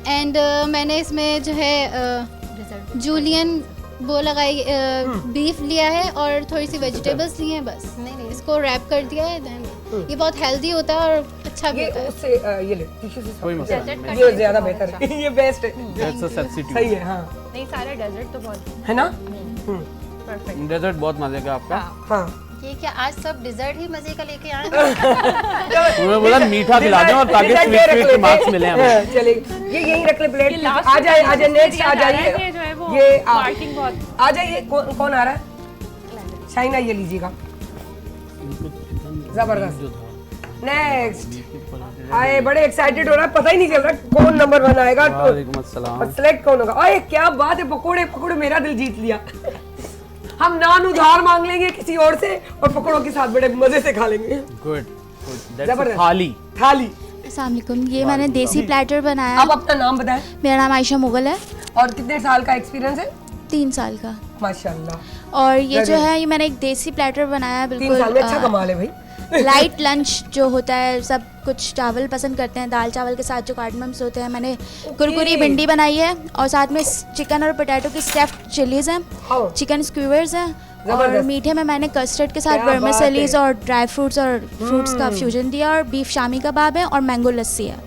एंड मैंने इसमें जो है जूलियन वो लगाई, बीफ लिया है और थोड़ी सी वेजिटेबल्स ली हैं बस। इसको रैप कर दिया है, देन ये बहुत हेल्दी होता है और अच्छा भी ये होता है। उससे ये ले टिश्यू से कोई मसला नहीं। ये ज्यादा बेहतर है, ये बेस्ट है, That's a substitute. सही है। हाँ नहीं सारे डेजर्ट तो बहुत है ना। परफेक्ट। डेजर्ट बहुत मजे का आपका। हाँ ये क्या आज सब डिजर्ट ही मजे का लेके आए? उन्होंने बोला मीठा खिला दें और ताकि स्वीट मार्क्स मिले हमें। चलिए ये यहीं रख ले प्लेट। ये last आ जाए आ जाए, नेक्स्ट आ ये जाइए। जो है वो ये मार्किंग बहुत आ जाइए। कौन आ रहा है? शाइना, ये लीजिएगा, जबरदस्त। नेक्स्ट आए, बड़े एक्साइटेड हो रहा है, पता ही नहीं चल रहा कौन नंबर 1 आएगा वालेकुम अस्सलाम। और सिलेक्ट कौन होगा। अरे क्या बात है, पकोड़े पकोड़े, मेरा दिल जीत लिया। हम नान उधार मांग लेंगे किसी और से और पकोड़ों के साथ बड़े मजे से खा लेंगे। गुड, जबरदस्त। थाली। थाली। अस्सलाम वालेकुम, ये मैंने देसी प्लेटर बनाया है। आप अपना नाम बताएं। मेरा नाम आयशा मुगल है और कितने साल का एक्सपीरियंस है? 3 साल का। माशाल्लाह। और ये जो है ये मैंने एक देसी प्लेटर बनाया है 3 साल में अच्छा बिल्कुल कमाल है भाई। लाइट लंच जो होता है, सब कुछ चावल पसंद करते हैं, दाल चावल के साथ जो कार्डमम्स होते हैं। मैंने कुरकुरी भिंडी बनाई है और साथ में चिकन और पोटैटो की स्टफ्ड चिलीज हैं, चिकन स्क्यूवर्स हैं और जबरदस्त। मीठे में मैंने कस्टर्ड के साथ क्या बात वर्मिसेलीज है। और ड्राई फ्रूट्स और फ्रूट्स का फ्यूजन दिया और बीफ शामी कबाब है और मैंगो लस्सी है।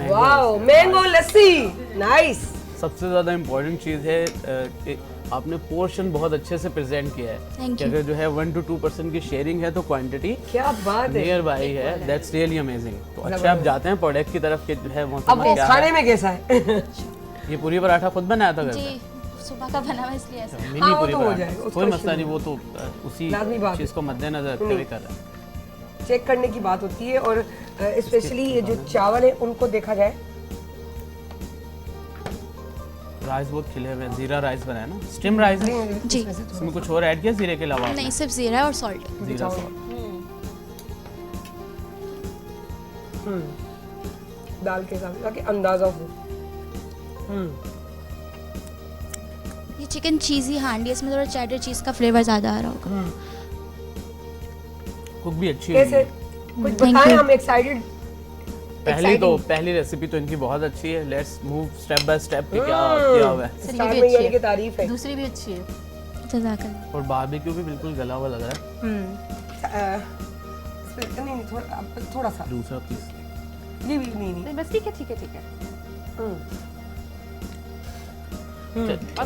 वाओ, मैंगो लस्सी, नाइस। सबसे ज़्यादा इम्पोर्टेंट चीज़ है कि आपने पोर्शन बहुत अच्छे से प्रेजेंट किया है। Thank कि you. अगर जो है 1 to 2% की शेयरिंग है तो क्वांटिटी क्या बात है। नियर बाई है। That's really amazing. तो अच्छा आप जाते हैं प्रोडक्ट की तरफ कि जो है वो अब वो खाने में कैसा है? ये पूरी पराठा खुद बनाया था घर जी, पे? सुबह का बना हुआ इसलिए ऐसा। मिनी हाँ, वो पूरी तो हो पराठा, जाएगा, उसका कोई इशू मसला नहीं, वो तो उसी लाज़मी बात है। चीज़ को मद्देनजर रखते हुए कर रहे हैं। चेक करने की बात होती है और स्पेशली ये जो चावल है उनको देखा जाए। राइस बहुत खिले हुए हैं, जीरा राइस बनाया ना, स्टीम राइस है। जी इसमें कुछ और ऐड किया जीरे के अलावा? नहीं, सिर्फ जीरा और सॉल्ट। जीरा सॉल्ट। दाल के साथ ताकि अंदाजा हो। ये चिकन चीज़ी हांडी है, इसमें थोड़ा चेडर चीज़ का फ्लेवर ज़्यादा आ रहा होगा। कुक भी अच्छी है। कैसे कुछ Thank बताएं, you. हम एक्साइटेड। पहली रेसिपी तो इनकी बहुत अच्छी है। Let's move step by step पे क्या किया हुआ है। स्टार्ट में ये की तारीफ है। दूसरी भी अच्छी है। जज़ाकल्लाह। और बारबेक्यू भी बिल्कुल गला हुआ लग रहा है। नहीं थोड़ा सा दूसरा पीस ये भी नहीं नहीं बस ठीक है ठीक है ठीक है।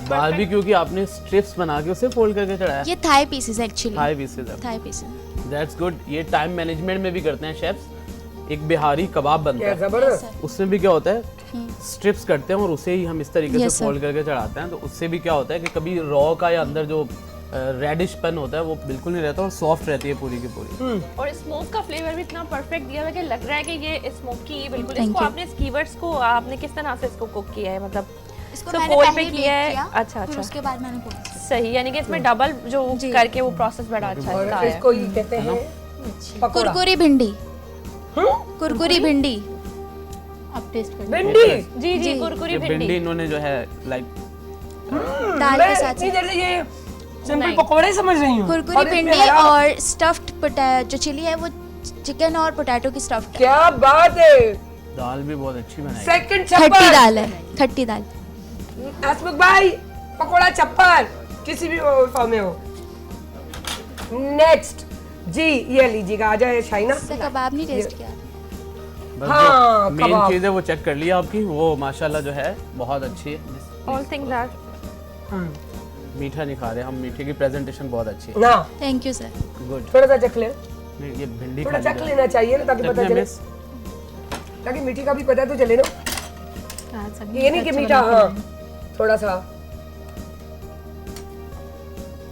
बारबेक्यू की आपने स्ट्रिप्स बना के उसे फोल्ड करके चढ़ाया? ये thigh pieces actually. Thigh pieces है। Thigh pieces. That's good. ये टाइम मैनेजमेंट में भी करते हैं शेफ्स। एक बिहारी कबाब बनता क्या है, जबरदस्त। उसमें भी क्या होता है स्ट्रिप्स करते हैं और उसे ही हम इस तरीके Yes, से sir. फोल्ड करके चढ़ाते हैं। तो उससे भी क्या होता है कि कभी रॉ का या अंदर जो रेडिशपन होता है वो बिल्कुल नहीं रहता और सॉफ्ट रहती है पूरी की पूरी। और स्मोक का फ्लेवर भी इतना परफेक्ट दिया हुआ है कि लग रहा है कि ये स्मोकी बिल्कुल। Thank इसको you. आपने स्कीवर्स को आपने किस तरह से इसको कुक किया है, मतलब इसको तो मैंने कोल पहले पे किया है? bake अच्छा फिर अच्छा उसके बाद मैंने कुक किया। सही, यानी कि इसमें डबल जो जी। करके वो प्रोसेस बड़ा अच्छा और इसका है। इसको ये कहते हैं पकोड़ा। कुरकुरी भिंडी। कुरकुरी भिंडी। आप टेस्ट कर भिंडी। जी जी जी। कुरकुरी ये भिंडी। भिंडी इन्होंने जो है लाइक दाल मैं के साथ इतनी देर से ये सिंपल नहीं। पकोड़े समझ रही हूँ। कुरकुरी और इसमें भिंडी हरा- और स्टफ्ड जो चिली है वो चिकन और पोटैटो की स्टफ्ड। क्या बात है। दाल भी बहुत अच्छी बनाई है। सेकंड खट्टी छप्पर। दाल है, खट्टी दाल। हसमुख भाई पकोड़ा छप्पर किसी भी फॉर्म में हो। नेक्स्ट जी ये लीजिएगा। आ जाए शाइना। इसका कबाब नहीं टेस्ट किया। बस हाँ, जो मेन कबाब। चीज़ है वो चेक कर लिया आपकी, वो माशाल्लाह जो है बहुत अच्छी है। ऑल थिंग्स आर मीठा नहीं खा रहे हम, मीठे की प्रेजेंटेशन बहुत अच्छी है। ना थैंक यू सर। गुड। थोड़ा सा चख ले। नहीं, ये भिंडी थोड़ा खा चख लीजिए। लेना चाहिए ना ताकि पता चखने चले, मिस? ताकि मीठी का भी पता तो चले ना। सब्जी ये नहीं कि मीठा, हाँ थोड़ा सा।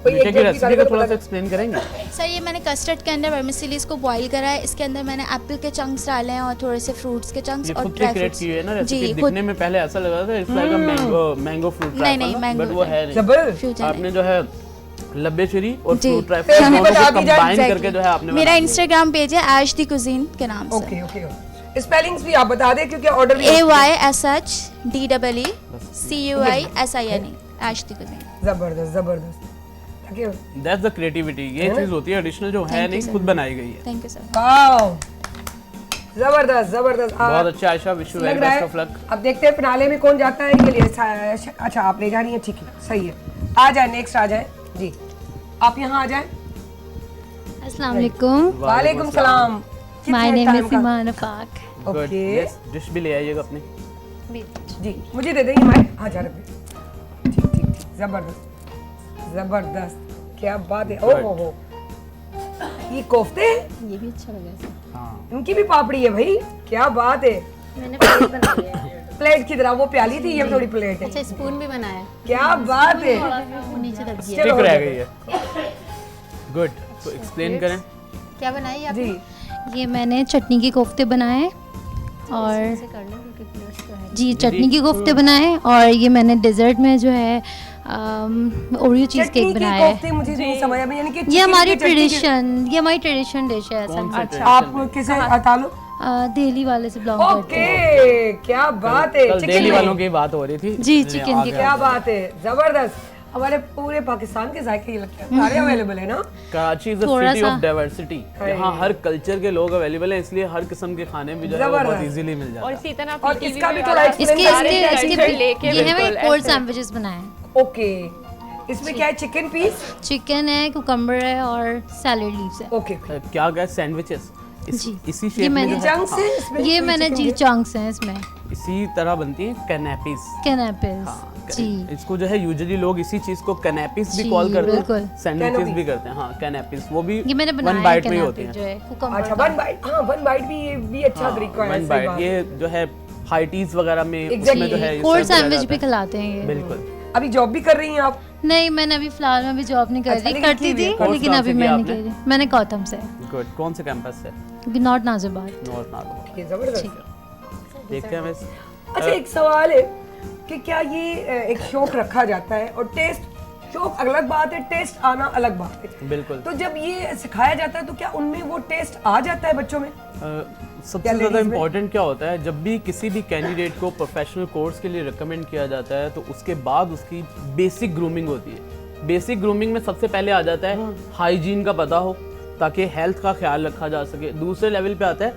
कोई मीठे एक की जब भी रेसिपी करेगा को तो थोड़ा बता सा दो। एक्सप्लेन करेंगे? सर ये मैंने कस्टर्ड के अंदर वर्मिसेली को बॉईल करा है, इसके अंदर मैंने एप्पल के चंक्स डाले हैं और थोड़े से फ्रूट्स के चंक्स ये और खुद से ड्राई क्रिएट फ्रूट्स। की है ना जी रेसिपी? खुद दिखने में पहले ऐसा लग रहा था it's like a mango fruit नहीं, नहीं, mango बट वो है नहीं। जबरदस्त। फ्यूजन आपने जो है लब्बे चेरी और जी। फ्रूट ड्राई फिर फ्रूट भी दोनों बता को दी जाए कंबाइन करके जो है आपने मेरा बना दिया। इंस्टाग्राम पेज है ऐश दी कुजीन के नाम से। ओके ओके, स्पेलिंग्स भी आप बता दें क्योंकि ऑर्डर भी AYSHDEECUISINE ऐश दी कुजीन। जबरदस्त जबरदस्त। ताकि दैट्स द क्रिएटिविटी, ये चीज होती है एडिशनल जो है नहीं खुद बनाई गई है। Thank you sir. वाओ जबरदस्त जबरदस्त। बहुत अच्छा आयशा, विश यू लग वेरी रहा बेस्ट है ऑफ लक। अब देखते हैं फिनाले में कौन जाता है इनके लिए। अच्छा आप ले जा रही हैं, ठीक है सही है। आ जाए नेक्स्ट, आ जाए जी, आप यहाँ आ जाए। अस्सलाम वालेकुम। वालेकुम सलाम। My name is Iman Afaq. Okay dish भी ले आइएगा अपनी। जी मुझे दे देंगे माइक। हाँ जा रहे ठीक ठीक ठीक, जबरदस्त जबरदस्त, क्या बात है। ओहो हो, ये कोफ्ते हैं, ये भी अच्छा लगा। हाँ इनकी भी पापड़ी है भाई, क्या बात है। मैंने प्लेट बनाई है। प्लेट की तरह वो प्याली थी, ये थोड़ी प्लेट है। अच्छा स्पून भी बनाया। क्या बात है, वो नीचे दब गया। स्टिक रह गई है। गुड, तो एक्सप्लेन करें। क्या बनाई आपने? जी ये मैंने चटनी के कोफ्ते बनाए हैं और ऐसे कर लो क्योंकि प्लेट्स तो है। जी चटनी के कोफ्ते बनाए और ये मैंने डेजर्ट में जो है ओरियो चीज चटनी केक के बनाया है। कोफ्ते मुझे नहीं समझ आया, यानी कि ये chicken हमारी की चटनी के- ट्रेडिशन, ये हमारी ट्रेडिशन डिश है कौन असल सा में। आप किसे ताल्लुक? दिल्ली वाले से बिलोंग करते हैं। ओके क्या बात है। कल चिकन दिल्ली में। वालों की बात हो रही थी। जी, इसलिए चिकन आ की गया। क्या बात है, जबरदस्त। हमारे पूरे पाकिस्तान के जायके ये लगता है सारे अवेलेबल है ना। कराची इज अ थोड़ा सिटी सा- ऑफ डाइवर्सिटी, यहाँ हर कल्चर के लोग अवेलेबल हैं, इसलिए हर किस्म के खाने भी जो है वो बहुत जबरदस्त। इजीली मिल जाता और है। इसी तरह और PTV इसका भी में थोड़ा वाला explain इसके सारे इसके culture इसके लेके ये है बिल्कुल कोल्ड ऐसे। सैंडविचेस बनाए हैं। ओके, इसमें क्या है, चिकन पीस? चिकन है, कुकम्बर है और सैलेड लीव्स है। ओके क्या गया सैंडविचेस जी। इसी ये शेप में मैंने- जो है, जंग से इसमें ये कोई मैंने chicken जी है? चंक्स हैं इसमें, इसी तरह बनती है कैनेपीज। कैनेपिस। जी इसको जो है यूजुअली लोग इसी चीज को कैनेपीज भी जी, कॉल करते बिल्कुल। हैं, सैंडविचेस Canapes। भी करते हैं। हाँ कैनेपीज, वो भी ये मैंने बनाया वन है बाइट में ही होती कैनेपिस हैं। जो है कुकम्बर अच्छा का। वन बाइट, हाँ वन बाइट भी, ये भी अच्छा तरीका है। वन सही बाइट, बात है। ये जो है हाई टीज वगैरह में Exactly। उसमें जो है कोल्ड serve किया सैंडविच जाता भी है। खिलाते हैं ये। बिल्कुल। अभी जॉब भी कर रही हैं आप? नहीं मैंने अभी फिलहाल में अभी जॉब नहीं कर अच्छा, रही, लेकिन करती की हुई थी है। कोर्स लेकिन कहाँ अभी से मैं किया नहीं आपने? कर रही। मैंने गौतम से, गुड, कौन से कैंपस से? नॉर्थ नाजिबाद। नॉर्थ नागपुर। ये जबरदस्त। देखते हैं हमें। अच्छा एक सवाल है कि क्या ये एक शौक रखा जाता है और टेस्ट, शौक अलग बात है, टेस्ट आना अलग बात है। बिल्कुल। तो जब ये सिखाया जाता है तो क्या उनमें वो टेस्ट आ जाता है बच्चों में? सबसे क्या ज़्यादा ladies में? इम्पोर्टेंट क्या होता है, जब भी किसी भी कैंडिडेट को प्रोफेशनल कोर्स के लिए रिकमेंड किया जाता है तो उसके बाद उसकी बेसिक ग्रूमिंग होती है। बेसिक ग्रूमिंग में सबसे पहले आ जाता है हाइजीन का पता हो ताकि हेल्थ का ख्याल रखा जा सके। दूसरे लेवल पे आता है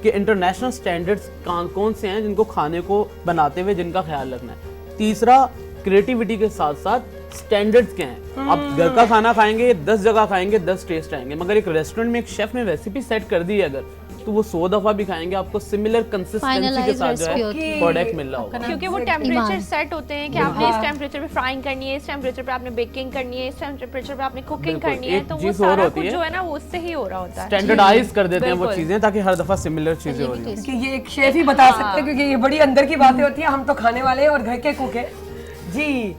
कि इंटरनेशनल स्टैंडर्ड्स कौन से हैं जिनको खाने को बनाते हुए जिनका ख्याल रखना है। तीसरा, क्रिएटिविटी के साथ साथ स्टैंडर्ड्स क्या हैं। आप घर का खाना खाएंगे 10 जगह खाएंगे 10 टेस्ट आएंगे, मगर एक रेस्टोरेंट में एक शेफ ने रेसिपी सेट कर दी है अगर, तो वो 100 दफा भी खाएंगे आपको सिमिलर कंसिस्टेंसी के Finalized साथ जो recipe है होती है। प्रोडक्ट मिल रहा होगा। क्योंकि वो टेम्परेचर सेट होते हैं कि आपने इस टेम्परेचर पे फ्राइंग करनी है, इस टेम्परेचर पे आपने बेकिंग करनी है, इस टेम्परेचर पे आपने कुकिंग बिल्कुल। करनी है, एक तो वो चीज़ और सारा होती कुछ है, जो है ना वो उससे ही हो रहा होता है। स्टैंडर्डाइज कर देते हैं वो बिल्कुल। चीजें ताकि हर दफा सिमिलर चीजें हो रही हैं। क्योंकि ये एक शेफ ही बता सकते हैं, क्योंकि ये बड़ी अंदर की बातें होती है, हम तो खाने वाले हैं और घर के कुक हैं जी।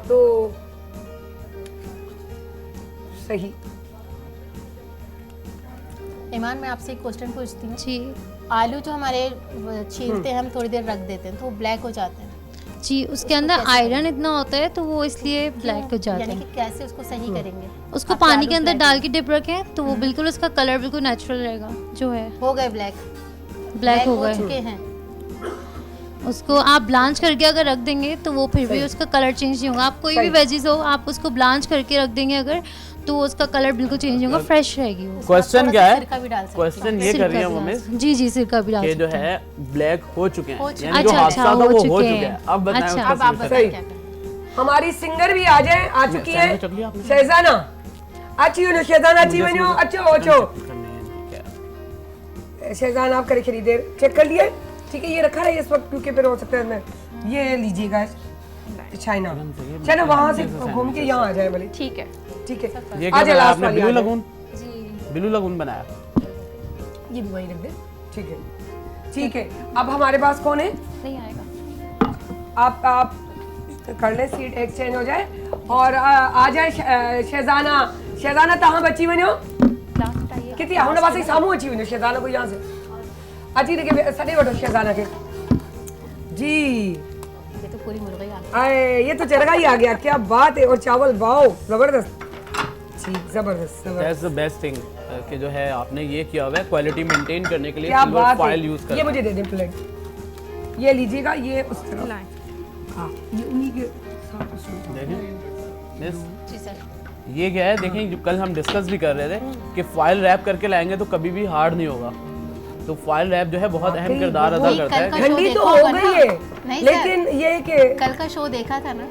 तो सही। ईमान मैं आपसे एक क्वेश्चन पूछती हूँ। जी आलू जो हमारे छीलते हैं हम थोड़ी देर रख देते हैं तो वो ब्लैक हो जाते हैं, जी, उसके अंदर आयरन इतना होता है तो वो इसलिए ब्लैक हो जाते यानी हैं। कि कैसे उसको सही करेंगे? उसको आपके पानी आलू के अंदर black डाल के डिप रखें तो वो बिल्कुल उसका कलर बिल्कुल नेचुरल रहेगा जो है। हो गए ब्लैक, ब्लैक हो गए। चुके हैं। उसको आप ब्लांच करके अगर रख देंगे तो वो फिर भी उसका कलर चेंज नहीं होगा। आप कोई भी वेजीज हो आप उसको ब्लांच करके रख देंगे अगर तो उसका कलर बिल्कुल चेंज नहीं होगा, फ्रेश रहेगी वो। क्वेश्चन क्या है? सिरका भी डाल सकते क्वेश्चन ये कर रही है मम्मी जी जी सिरका भी डाल कि जो सकते हैं। है ब्लैक हो चुके हैं, चुके यानी जो अच्छा, हादसा था हो वो हो चुके चुके हैं। हैं। अब बताएं अच्छा, उसका अब आप solution। बताइए क्या करें? हमारी सिंगर भी आ जाए, आ चुकी है सैंडविच अगली आपने? शहजाना। अच्छी हो शहजाना, अच्छी बनो, अच्छो अच्छो। शहजान आप करे खरीदे, चेक कर लिए? ठीक है, ये रखा है इस वक्त क्योंकि फिर हो सकता है मैं ये लीजिएगा चाइना। चाइना वहाँ से घूम के यहाँ आ जाए भले। ठीक है, ठीक है। ये आ क्या जाए बनाया last आपने? वाली, आ ब्लू जाए। लगून? ब्लू लगून बनाया। ये भी वहीं रख दे। ठीक है ठीक है। अब हमारे पास कौन है? नहीं आएगा। आप कर ले, सीट एक्सचेंज हो जाए और आ जाए शहजाना। शहजाना तहां बची वञो किथे हुन पासे साम्हूं अची वञो शहजाना को यहाँ से अची के सॾे वठो शहजाना के जी। ये तो पूरी मुर्गी आ गई। आए ये तो चरगा ही आ गया, क्या बात है। और चावल वाओ जबरदस्त जी, जबरदस्त। दैट्स द बेस्ट थिंग कि जो है आपने ये किया हुआ है क्वालिटी मेंटेन करने के लिए क्या सिल्वर बात फॉइल है। यूज कर। ये मुझे दे दें प्लेट, ये लीजिएगा, ये उस तरफ हाँ, ये उन्हीं के साथ उसमें। देखें मिस, जी सर। ये क्या है देखें, जो कल हम डिस्कस भी कर रहे थे कि फॉइल रैप करके लाएंगे तो कभी भी हार्ड नहीं होगा। तो फॉइल रैप जो है बहुत अहम किरदार अदा करता है। ठंडी तो हो गई है लेकिन ये कि कल का शो देखा था ना,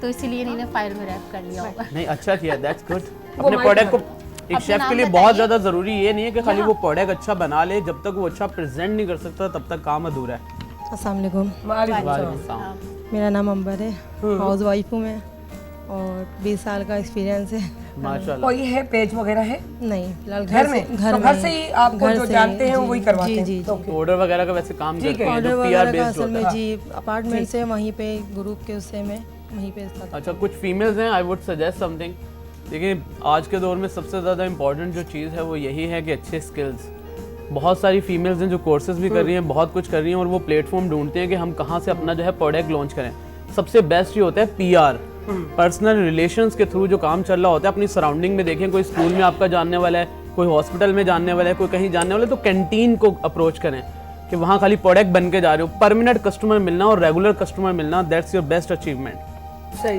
तो इसीलिए इन्होंने फाइल में रैप कर लिया होगा। नहीं अच्छा किया, दैट्स गुड। अपने प्रोडक्ट को एक शेफ के लिए बहुत ज्यादा जरूरी ये नहीं है कि खाली वो प्रोडक्ट अच्छा बना ले, जब तक वो अच्छा प्रेजेंट नहीं कर सकता तब तक काम अधूरा है। अस्सलाम वालेकुम। वालेकुम सलाम। मेरा नाम अंबर है, हाउस वाइफ हूँ मैं और 20 साल का एक्सपीरियंस है माशाल्लाह। कोई है पेज वगैरह है? नहीं फिलहाल घर में, तो घर से ही आपको जो जानते हैं वही करवाते हैं। जी जी। ऑर्डर वगैरह का वैसे काम करते हैं, ऑर्डर जो वगैरह PR का बेस्ड असल होता में है। जी अपार्टमेंट से वहीं पे ग्रुप के उससे में वहीं पे इसका। अच्छा कुछ फीमेल्स हैं, आई वुड सजेस्ट समथिंग। देखिए आज के दौर में सबसे ज़्यादा इंपॉर्टेंट जो चीज़ है वो यही है कि अच्छे स्किल्स। बहुत सारी फीमेल्स हैं जो कोर्सेज भी कर रही हैं, बहुत कुछ कर रही हैं और वो प्लेटफॉर्म ढूंढते हैं कि हम कहाँ से अपना जो है प्रोडक्ट लॉन्च करें। सबसे बेस्ट ये होता है PR, पर्सनल रिलेशंस के थ्रू जो काम चल रहा होता है। अपनी सराउंडिंग में देखें, कोई स्कूल में आपका जानने वाला है, कोई हॉस्पिटल में जानने वाला है, कोई कहीं जानने वाला है, तो कैंटीन को अप्रोच करें कि वहाँ खाली प्रोडक्ट बन के जा रहे हो। परमानेंट कस्टमर मिलना और रेगुलर कस्टमर मिलना, दैट्स योर बेस्ट अचीवमेंट।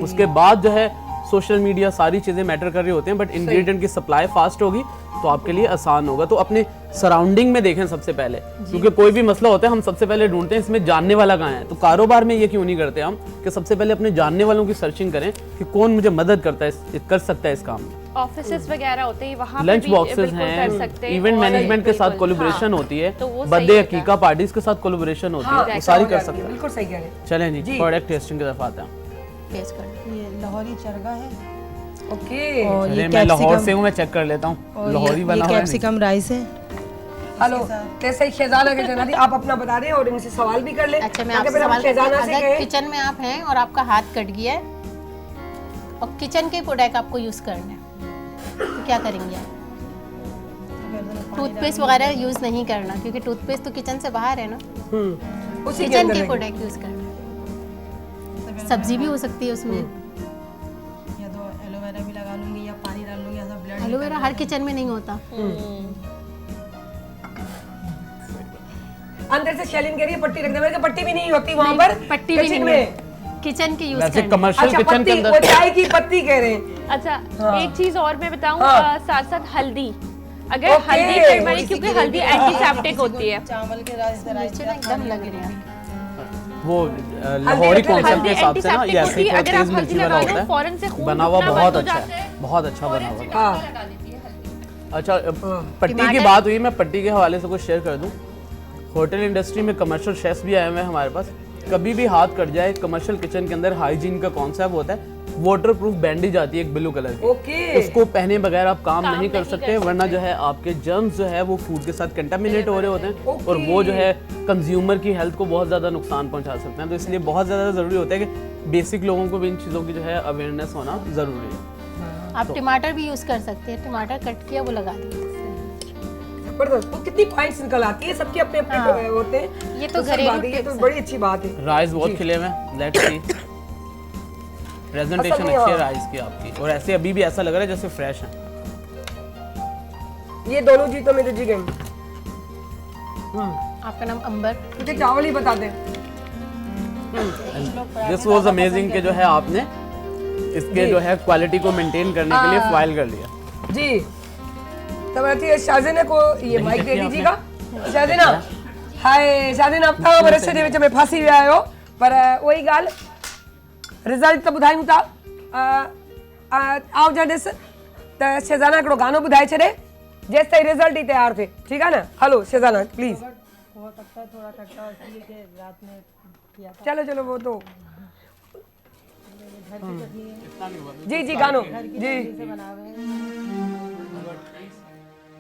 उसके बाद जो है सोशल मीडिया सारी चीज़ें मैटर कर रही होती हैं, बट इंग्रेडिएंट की सप्लाई फास्ट होगी तो आपके लिए आसान होगा। तो अपने सराउंडिंग में देखें सबसे पहले, क्योंकि कोई भी मसला होता है हम सबसे पहले ढूंढते हैं इसमें जानने वाला कहाँ है। तो कारोबार में ये क्यों नहीं करते हम कि सबसे पहले अपने जानने वालों की सर्चिंग करें कि कौन मुझे मदद करता है, कर सकता है इस काम में। ऑफिसेस वगैरह होते हैं, वहाँ लंच बॉक्सेस हैं, इवेंट मैनेजमेंट के साथ कोलैबोरेशन होती है, बर्थडे हकीका पार्टीज के साथ कोलैबोरेशन होती है, वो सारी कर सकते हैं। बिल्कुल सही कह रहे हैं। चलें जी प्रोडक्ट टेस्टिंग की तरफ आते हैं। टेस्ट कर। ये लाहौरी चरगा है। ओके। और ये मैं लाहौर से हूँ, मैं चेक कर लेता हूँ लाहौरी बना हुआ है। कैप्सिकम राइस है। हेलो जैसे ही शहजाना के जनादी आप अपना बता दें और इनसे सवाल भी कर लें। अच्छा मैं आपसे सवाल करती हूँ, अगर किचन में आप हैं और आपका हाथ कट गया है और किचन के प्रोडक्ट आपको यूज़ करना है तो क्या करेंगे आप? टूथपेस्ट वगैरह यूज़ नहीं करना क्योंकि टूथपेस्ट तो किचन से बाहर है ना, किचन के प्रोडक्ट यूज़ करना है। सब्जी भी हो सकती है उसमें, या तो एलोवेरा भी लगा लूंगी या पानी डाल लूंगी, ऐसा ब्लड। एलोवेरा हर किचन में नहीं होता। अंदर से शेलिन कह रही है पट्टी रख दे, मेरे को पट्टी भी नहीं होती वहाँ पर, पट्टी भी नहीं है, किचन की यूज वैसे करना। कमर्शियल अच्छा किचन के पत्ती, वो अंदर चाय की पत्ती कह रहे हैं। अच्छा एक चीज और मैं बताऊं, हाँ। साथ साथ हल्दी, अगर ओके। हल्दी टर्मरिक, क्योंकि हल्दी एंटीसेप्टिक होती है। चावल के राइस मिर्ची ना एकदम लग रही है। वो लाहौरी कॉन्सेप्ट हल्दी के हिसाब से ना एंटीसेप्टिक ये होती ऐसे है, अगर आप तेज हल्दी मिर्ची वाला लगा लो होता फौरन से है, खून बना हुआ रुकना बहुत बंद हो अच्छा जाता है, है। बहुत अच्छा बना हुआ है। हाँ अच्छा पट्टी की बात हुई, मैं पट्टी के हवाले से कुछ शेयर कर दूं। होटल इंडस्ट्री में कमर्शियल शेफ्स भी आए हुए हैं हमारे पास। कभी भी हाथ कट जाए कमर्शियल किचन के अंदर हाइजीन का कॉन्सेप्ट होता है, वाटर प्रूफ बैंडेज आती है एक ब्लू कलर की, ओके। उसको पहने बगैर आप काम नहीं कर सकते, वरना जो है आपके जर्म्स जो है वो फूड के साथ कंटामिनेट हो रहे होते हैं और वो जो है कंज्यूमर की हेल्थ को बहुत ज़्यादा नुकसान पहुंचा सकते हैं। तो इसलिए बहुत ज़्यादा ज़रूरी होता है कि बेसिक लोगों को भी इन चीज़ों की जो है अवेयरनेस होना ज़रूरी है। आप टमाटर भी यूज कर सकते हैं, टमाटर कट किया वो लगा दीजिए। जबरदस्त, वो कितनी पॉइंट्स निकल आती है, सबके अपने अपने होते हैं। ये तो सही घरेलू बात है, ये तो टिप्स हैं। बड़ी अच्छी बात है। राइस बहुत खिले हुए, लेट्स सी। प्रेजेंटेशन में अच्छी है हाँ। राइस की आपकी, और ऐसे अभी भी ऐसा लग रहा है जैसे फ्रेश है। ये दोनों जी तो मेरे जी गए। आपका नाम अंबर। मुझे चावल ही बता दें। दिस वाज अमेजिंग कि जो है आपने इसके जो है क्वालिटी को मेंटेन करने के लिए फाइल कर लिया जी। तब रहती है शाहज़ीना को ये माइक दे दीजिएगा। शाहज़ीना हाय शाहज़ीना, अब तक रस्ते दे विच में फासी विया आहियो, पर वही गाल रिजल्ट तो ॿुधायूं था। आओ जॾहिं त शहज़ाना हिकिड़ो गानो ॿुधाए छॾे जेसि ताईं रिजल्ट ही तैयार थिए, ठीकु आहे न? Hello Shahzana please. थोड़ा खट्टा इसलिए कि रात में किया था। चलो चलो वो तो घर की चटनी है। जी जी गानो घर की जी चटनी से बना हुए हैं।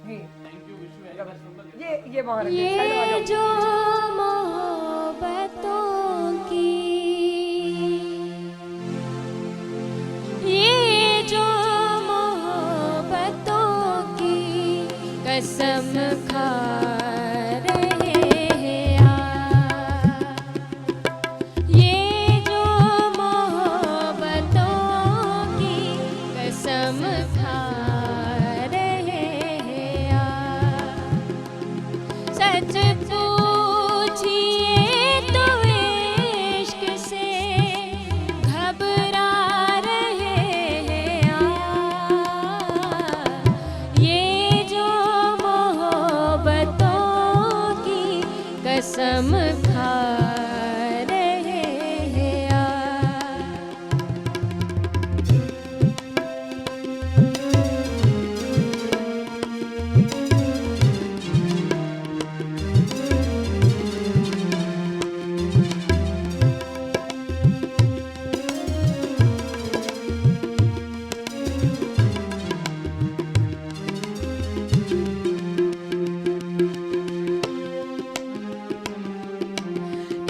जी ये वहाँ रख दें, साइड में आ ये जाओ। जो मोहब्बतों की कसम खा रहे हैं यार। ये जो मोहब्बतों की कसम खा रहे हैं यार। सच पूछिए तो इश्क से घबरा रहे हैं यार। ये जो मोहब्बतों की कसम खा रहे हैं यार।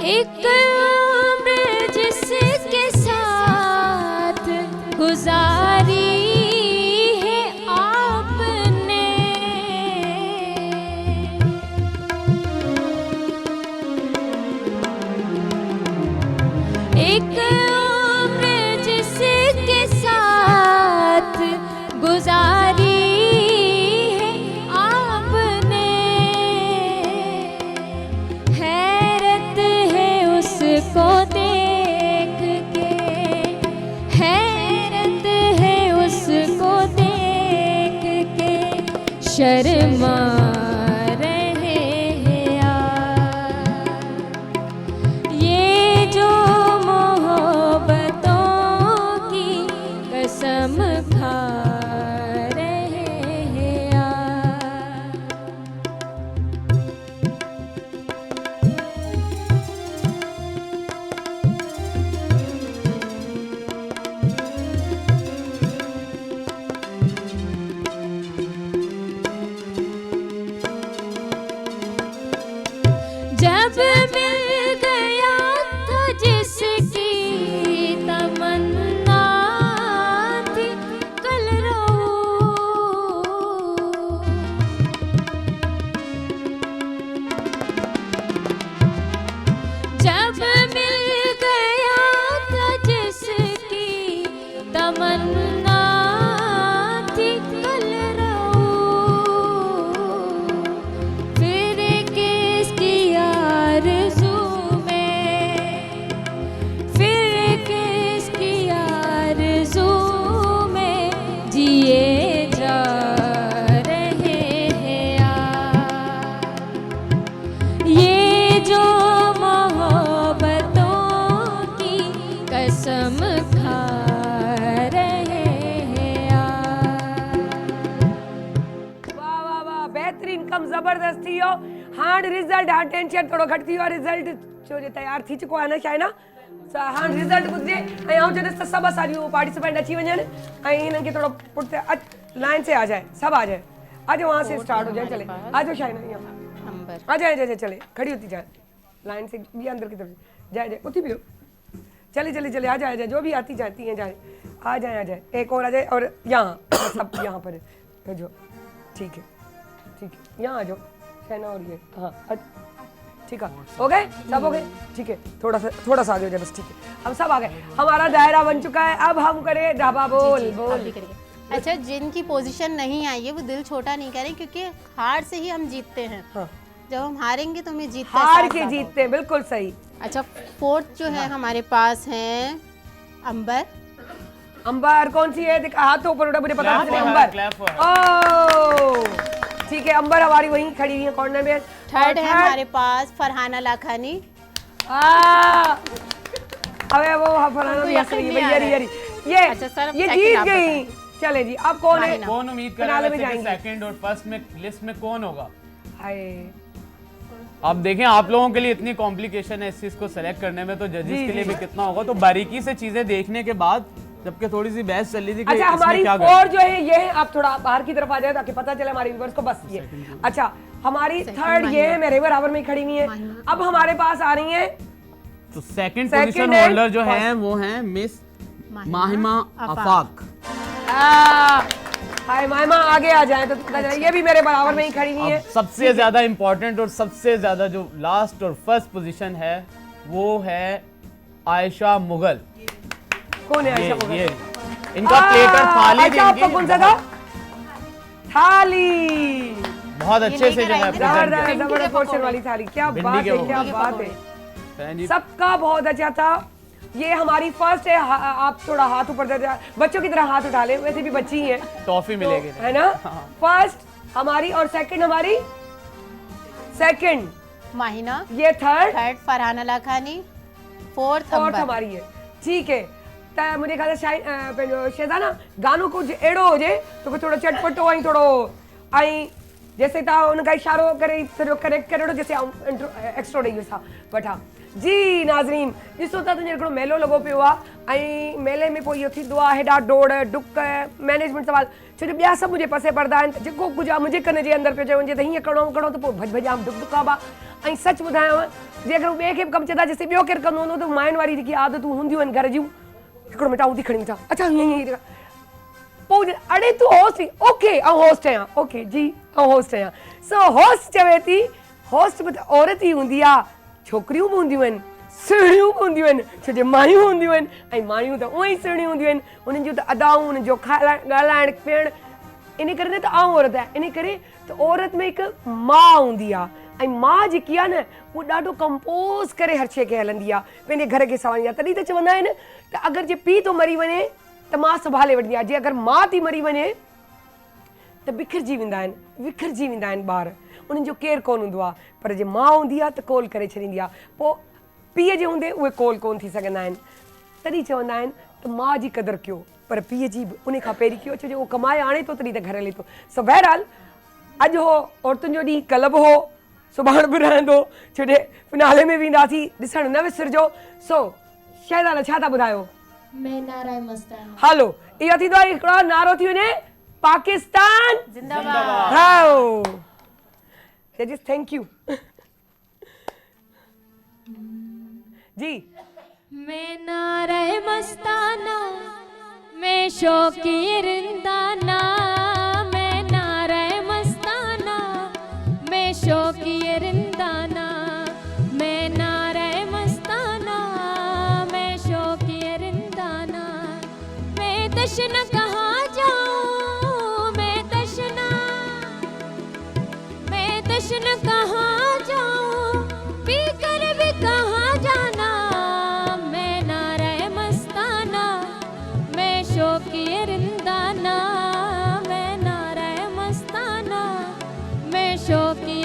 एक उम्र जिसके साथ गुजारी है आपने, एक उम्र जिसके साथ गुजारी है आपने। हैरत है उसको देख के, हैरत है उसको देख के, शर्मा रहे हैं यार। ये जो मोहब्बतों की कसम खा रहे हैं यार। जब मिल गया था जिसकी तमन्ना थी कल जब मिल गया था जिसकी तमन्ना थी कल फिर किसकी आरज़ू में, फिर किसकी आरज़ू में जिए जा रहे हैं यार। ये जो मोहब्बतों की कसम खा रहे हैं यार। वाह वाह वाह, बेहतरीन, कम ज़बरदस्त थी हो। हाण रिज़ल्ट, हाण टेंशन थोड़ो घटि थी वियो। रिज़ल्ट छो जो तयार थी चुको आहे न शायना। हाण रिज़ल्ट ॿुधिजे ऐं आउं जॾहिं त सभु असांजूं पार्टिसिपेंट अची वञनि ऐं हिननि खे थोड़ो पुठिते लाइन से आ जाए, सब आ जाए, आ जाओ वहाँ से स्टार्ट हो जाए। चले आ जाओ शायना, यहाँ आ जाए, जाए चले, खड़ी होती जाए लाइन से, भी अंदर की तरफ जाए जाए, उठी भी हो, चले चले चले, आ जाए, जो भी आती जाती हैं जाए, आ जाए, एक और आ जाए, और यहाँ सब यहाँ पर है जो, ठीक है, यहाँ आ जाओ शायना, और ये हाँ ठीक है, हो गए सब, हो गए, ठीक है, थोड़ा सा आ जाओ बस, ठीक है, अब सब आ गए, हमारा दायरा बन चुका है। अब हम करें ढाबा बोल बोल। अच्छा, जिनकी पोजीशन नहीं आई है वो दिल छोटा नहीं करें, क्योंकि हार से ही हम जीतते हैं। हाँ। जब हम हारेंगे तो हमें जीतते हार के जीतते हैं, बिल्कुल सही। अच्छा, फोर्थ जो है हमारे पास है अंबर। अंबर कौन सी है? हाथ तो ऊपर उठा, मुझे पता नहीं। अंबर, ओह ठीक है, अंबर हमारी वहीं खड़ी हुई है कॉर्नर में। थर्ड है हमारे पास फरहाना लाखानी। अबे वो फरहाना ये अच्छा सर, ये जीत गई। चले जी, अब कौन है? कौन उम्मीद कर रहा है सेकंड और फर्स्ट में लिस्ट में कौन होगा? आप देखें, आप लोगों के लिए इतनी कॉम्प्लिकेशन है इस चीज को सेलेक्ट करने में, तो जजेस के लिए भी कितना होगा। तो बारीकी से चीजें देखने के बाद, जबकि थोड़ी सी बहस चल रही थी कि अच्छा, हमारी स्कोर जो है ये है, आप थोड़ा बाहर की तरफ आ जाए ताकि पता चले हमारे व्यूअर्स को। बस ये अच्छा, हमारी थर्ड ये है, मेरे बराबर में खड़ी हुई है। अब हमारे पास आ रही है तो सेकंड पोजीशन होल्डर जो है वो है मिस माहिमा आफाक। हाय मामा आगे आ जाए तो पता चले ये भी मेरे बराबर में ही खड़ी हुई है। सबसे ज्यादा इम्पोर्टेंट और सबसे ज्यादा जो लास्ट और फर्स्ट पोजीशन है वो है आयशा मुगल। कौन है आयशा मुगल? ये इनका प्लेट और थाली अच्छा आपका कौन सा था? थाली बहुत अच्छे से जो है जबरदस्त पोर्शन वाली थाली। क्या बात है, क्या बात है। सबका बहुत अच्छा था। ये हमारी फर्स्ट है। आप थोड़ा हाथ ऊपर दे, बच्चों की तरह हाथ उठा ले, वैसे भी बच्ची ही है। टॉफी मिलेगी है ना? फर्स्ट हमारी और सेकंड हमारी। सेकंड माहिना, ये थर्ड फरहान लाखानी, फोर्थ हमारी है। ठीक है त मुझे ख्याल है शेज़ाना गानों को एड़ो हो जे तो थोड़ो चटपटो ऐं थोड़ो ऐं जैसे तव्हां उनका इशारो करे थोड़ो करेक्ट करे जैसे एक्स्ट्रा ॾेई वठा वठा। जी नाज़रीन ॾिसो था तुंहिंजो हिकिड़ो मेलो लॻो पियो आहे ऐं मेले में पोइ इहो थींदो आहे हेॾा डोड़ डुक मैनेजमेंट सवाल छो जो ॿिया सभु मुंहिंजे पासे पढ़ंदा आहिनि त जेको कुझु आहे मुंहिंजे कन जे अंदरि पियो चयो वञे त हीअं करिणो करिणो त पोइ भॼ भॼाम डुक डुकाबा। ऐं सच ॿुधायांव जे अगरि ॿिए खे बि कमु चवंदा जेसिताईं ॿियो केरु कंदो हूंदो त मायुनि वारी जेकी आदतूं हूंदियूं आहिनि घर जूं हिकिड़ो मिटाऊं थी खणी मिटा अच्छा हीअं पोइ अड़े तूं होस्ट ओके ऐं होस्ट आहियां ओके जी ऐं होस्ट आहियां। सो होस्ट चवे थी होस्ट बि त औरत ई हूंदी आहे, छोकिरियूं बि हूंदियूं आहिनि, सुहिणियूं बि हूंदियूं आहिनि छो जो मायूं हूंदियूं आहिनि ऐं मायूं त उअं ई सुहिणियूं हूंदियूं आहिनि। उन्हनि जूं त अदाऊं उन्हनि जो ॻाल्हाइण पीअण इन करे न त आउं औरत आहे इन करे त औरत में हिकु माउ हूंदी आहे ऐं माउ जेकी आहे न उहा ॾाढो कंपोज़ करे हर शइ खे हलंदी आहे, पंहिंजे घर खे संभालींदी आहे। तॾहिं त चवंदा आहिनि त अगरि जे पीउ थो मरी वञे त माउ संभाले वठंदी आहे, जे अगरि माउ थी मरी वञे त विखिरजी वेंदा आहिनि ॿार, उन्हनि जो केरु कोन हूंदो आहे। पर जे माउ हूंदी आहे त कोल करे छॾींदी आहे, पोइ पीउ जे हूंदे उहे कोल कोन थी सघंदा आहिनि। तॾहिं चवंदा आहिनि त माउ जी क़दुरु कयो पर पीउ जी बि उन खां पहिरीं कयो छो जो उहो कमाए आणे थो तॾहिं त घर हले थो। सो बहरहाल अॼु हो औरतुनि जो ॾींहुं कल्ह बि हो सुभाणे बि रहंदो छो जो फिनाले में वेंदासीं ॾिसणु न विसरिजो। सो शहज़ादा छा था ॿुधायो? मैं नारा मस्ताना। हलो इहो थींदो आहे हिकिड़ो नारो थी वञे पाकिस्तान जिंदाबाद। हाओ जजिस थैंक यू जी। मैं नारा मस्ताना मैं शौकी रिंदाना, मैं नारा मस्ताना मैं शौकी रिंदाना, मैं नारा मस्ताना मैं शौकी रिंदाना। मैं तशना कहाँ जाऊँ मैं तशना कहाँ जाऊँ पी कर भी कहाँ जाना। मैं नारा मस्ताना मैं शौकी रिंदाना, मैं नारा मस्ताना मैं शौकी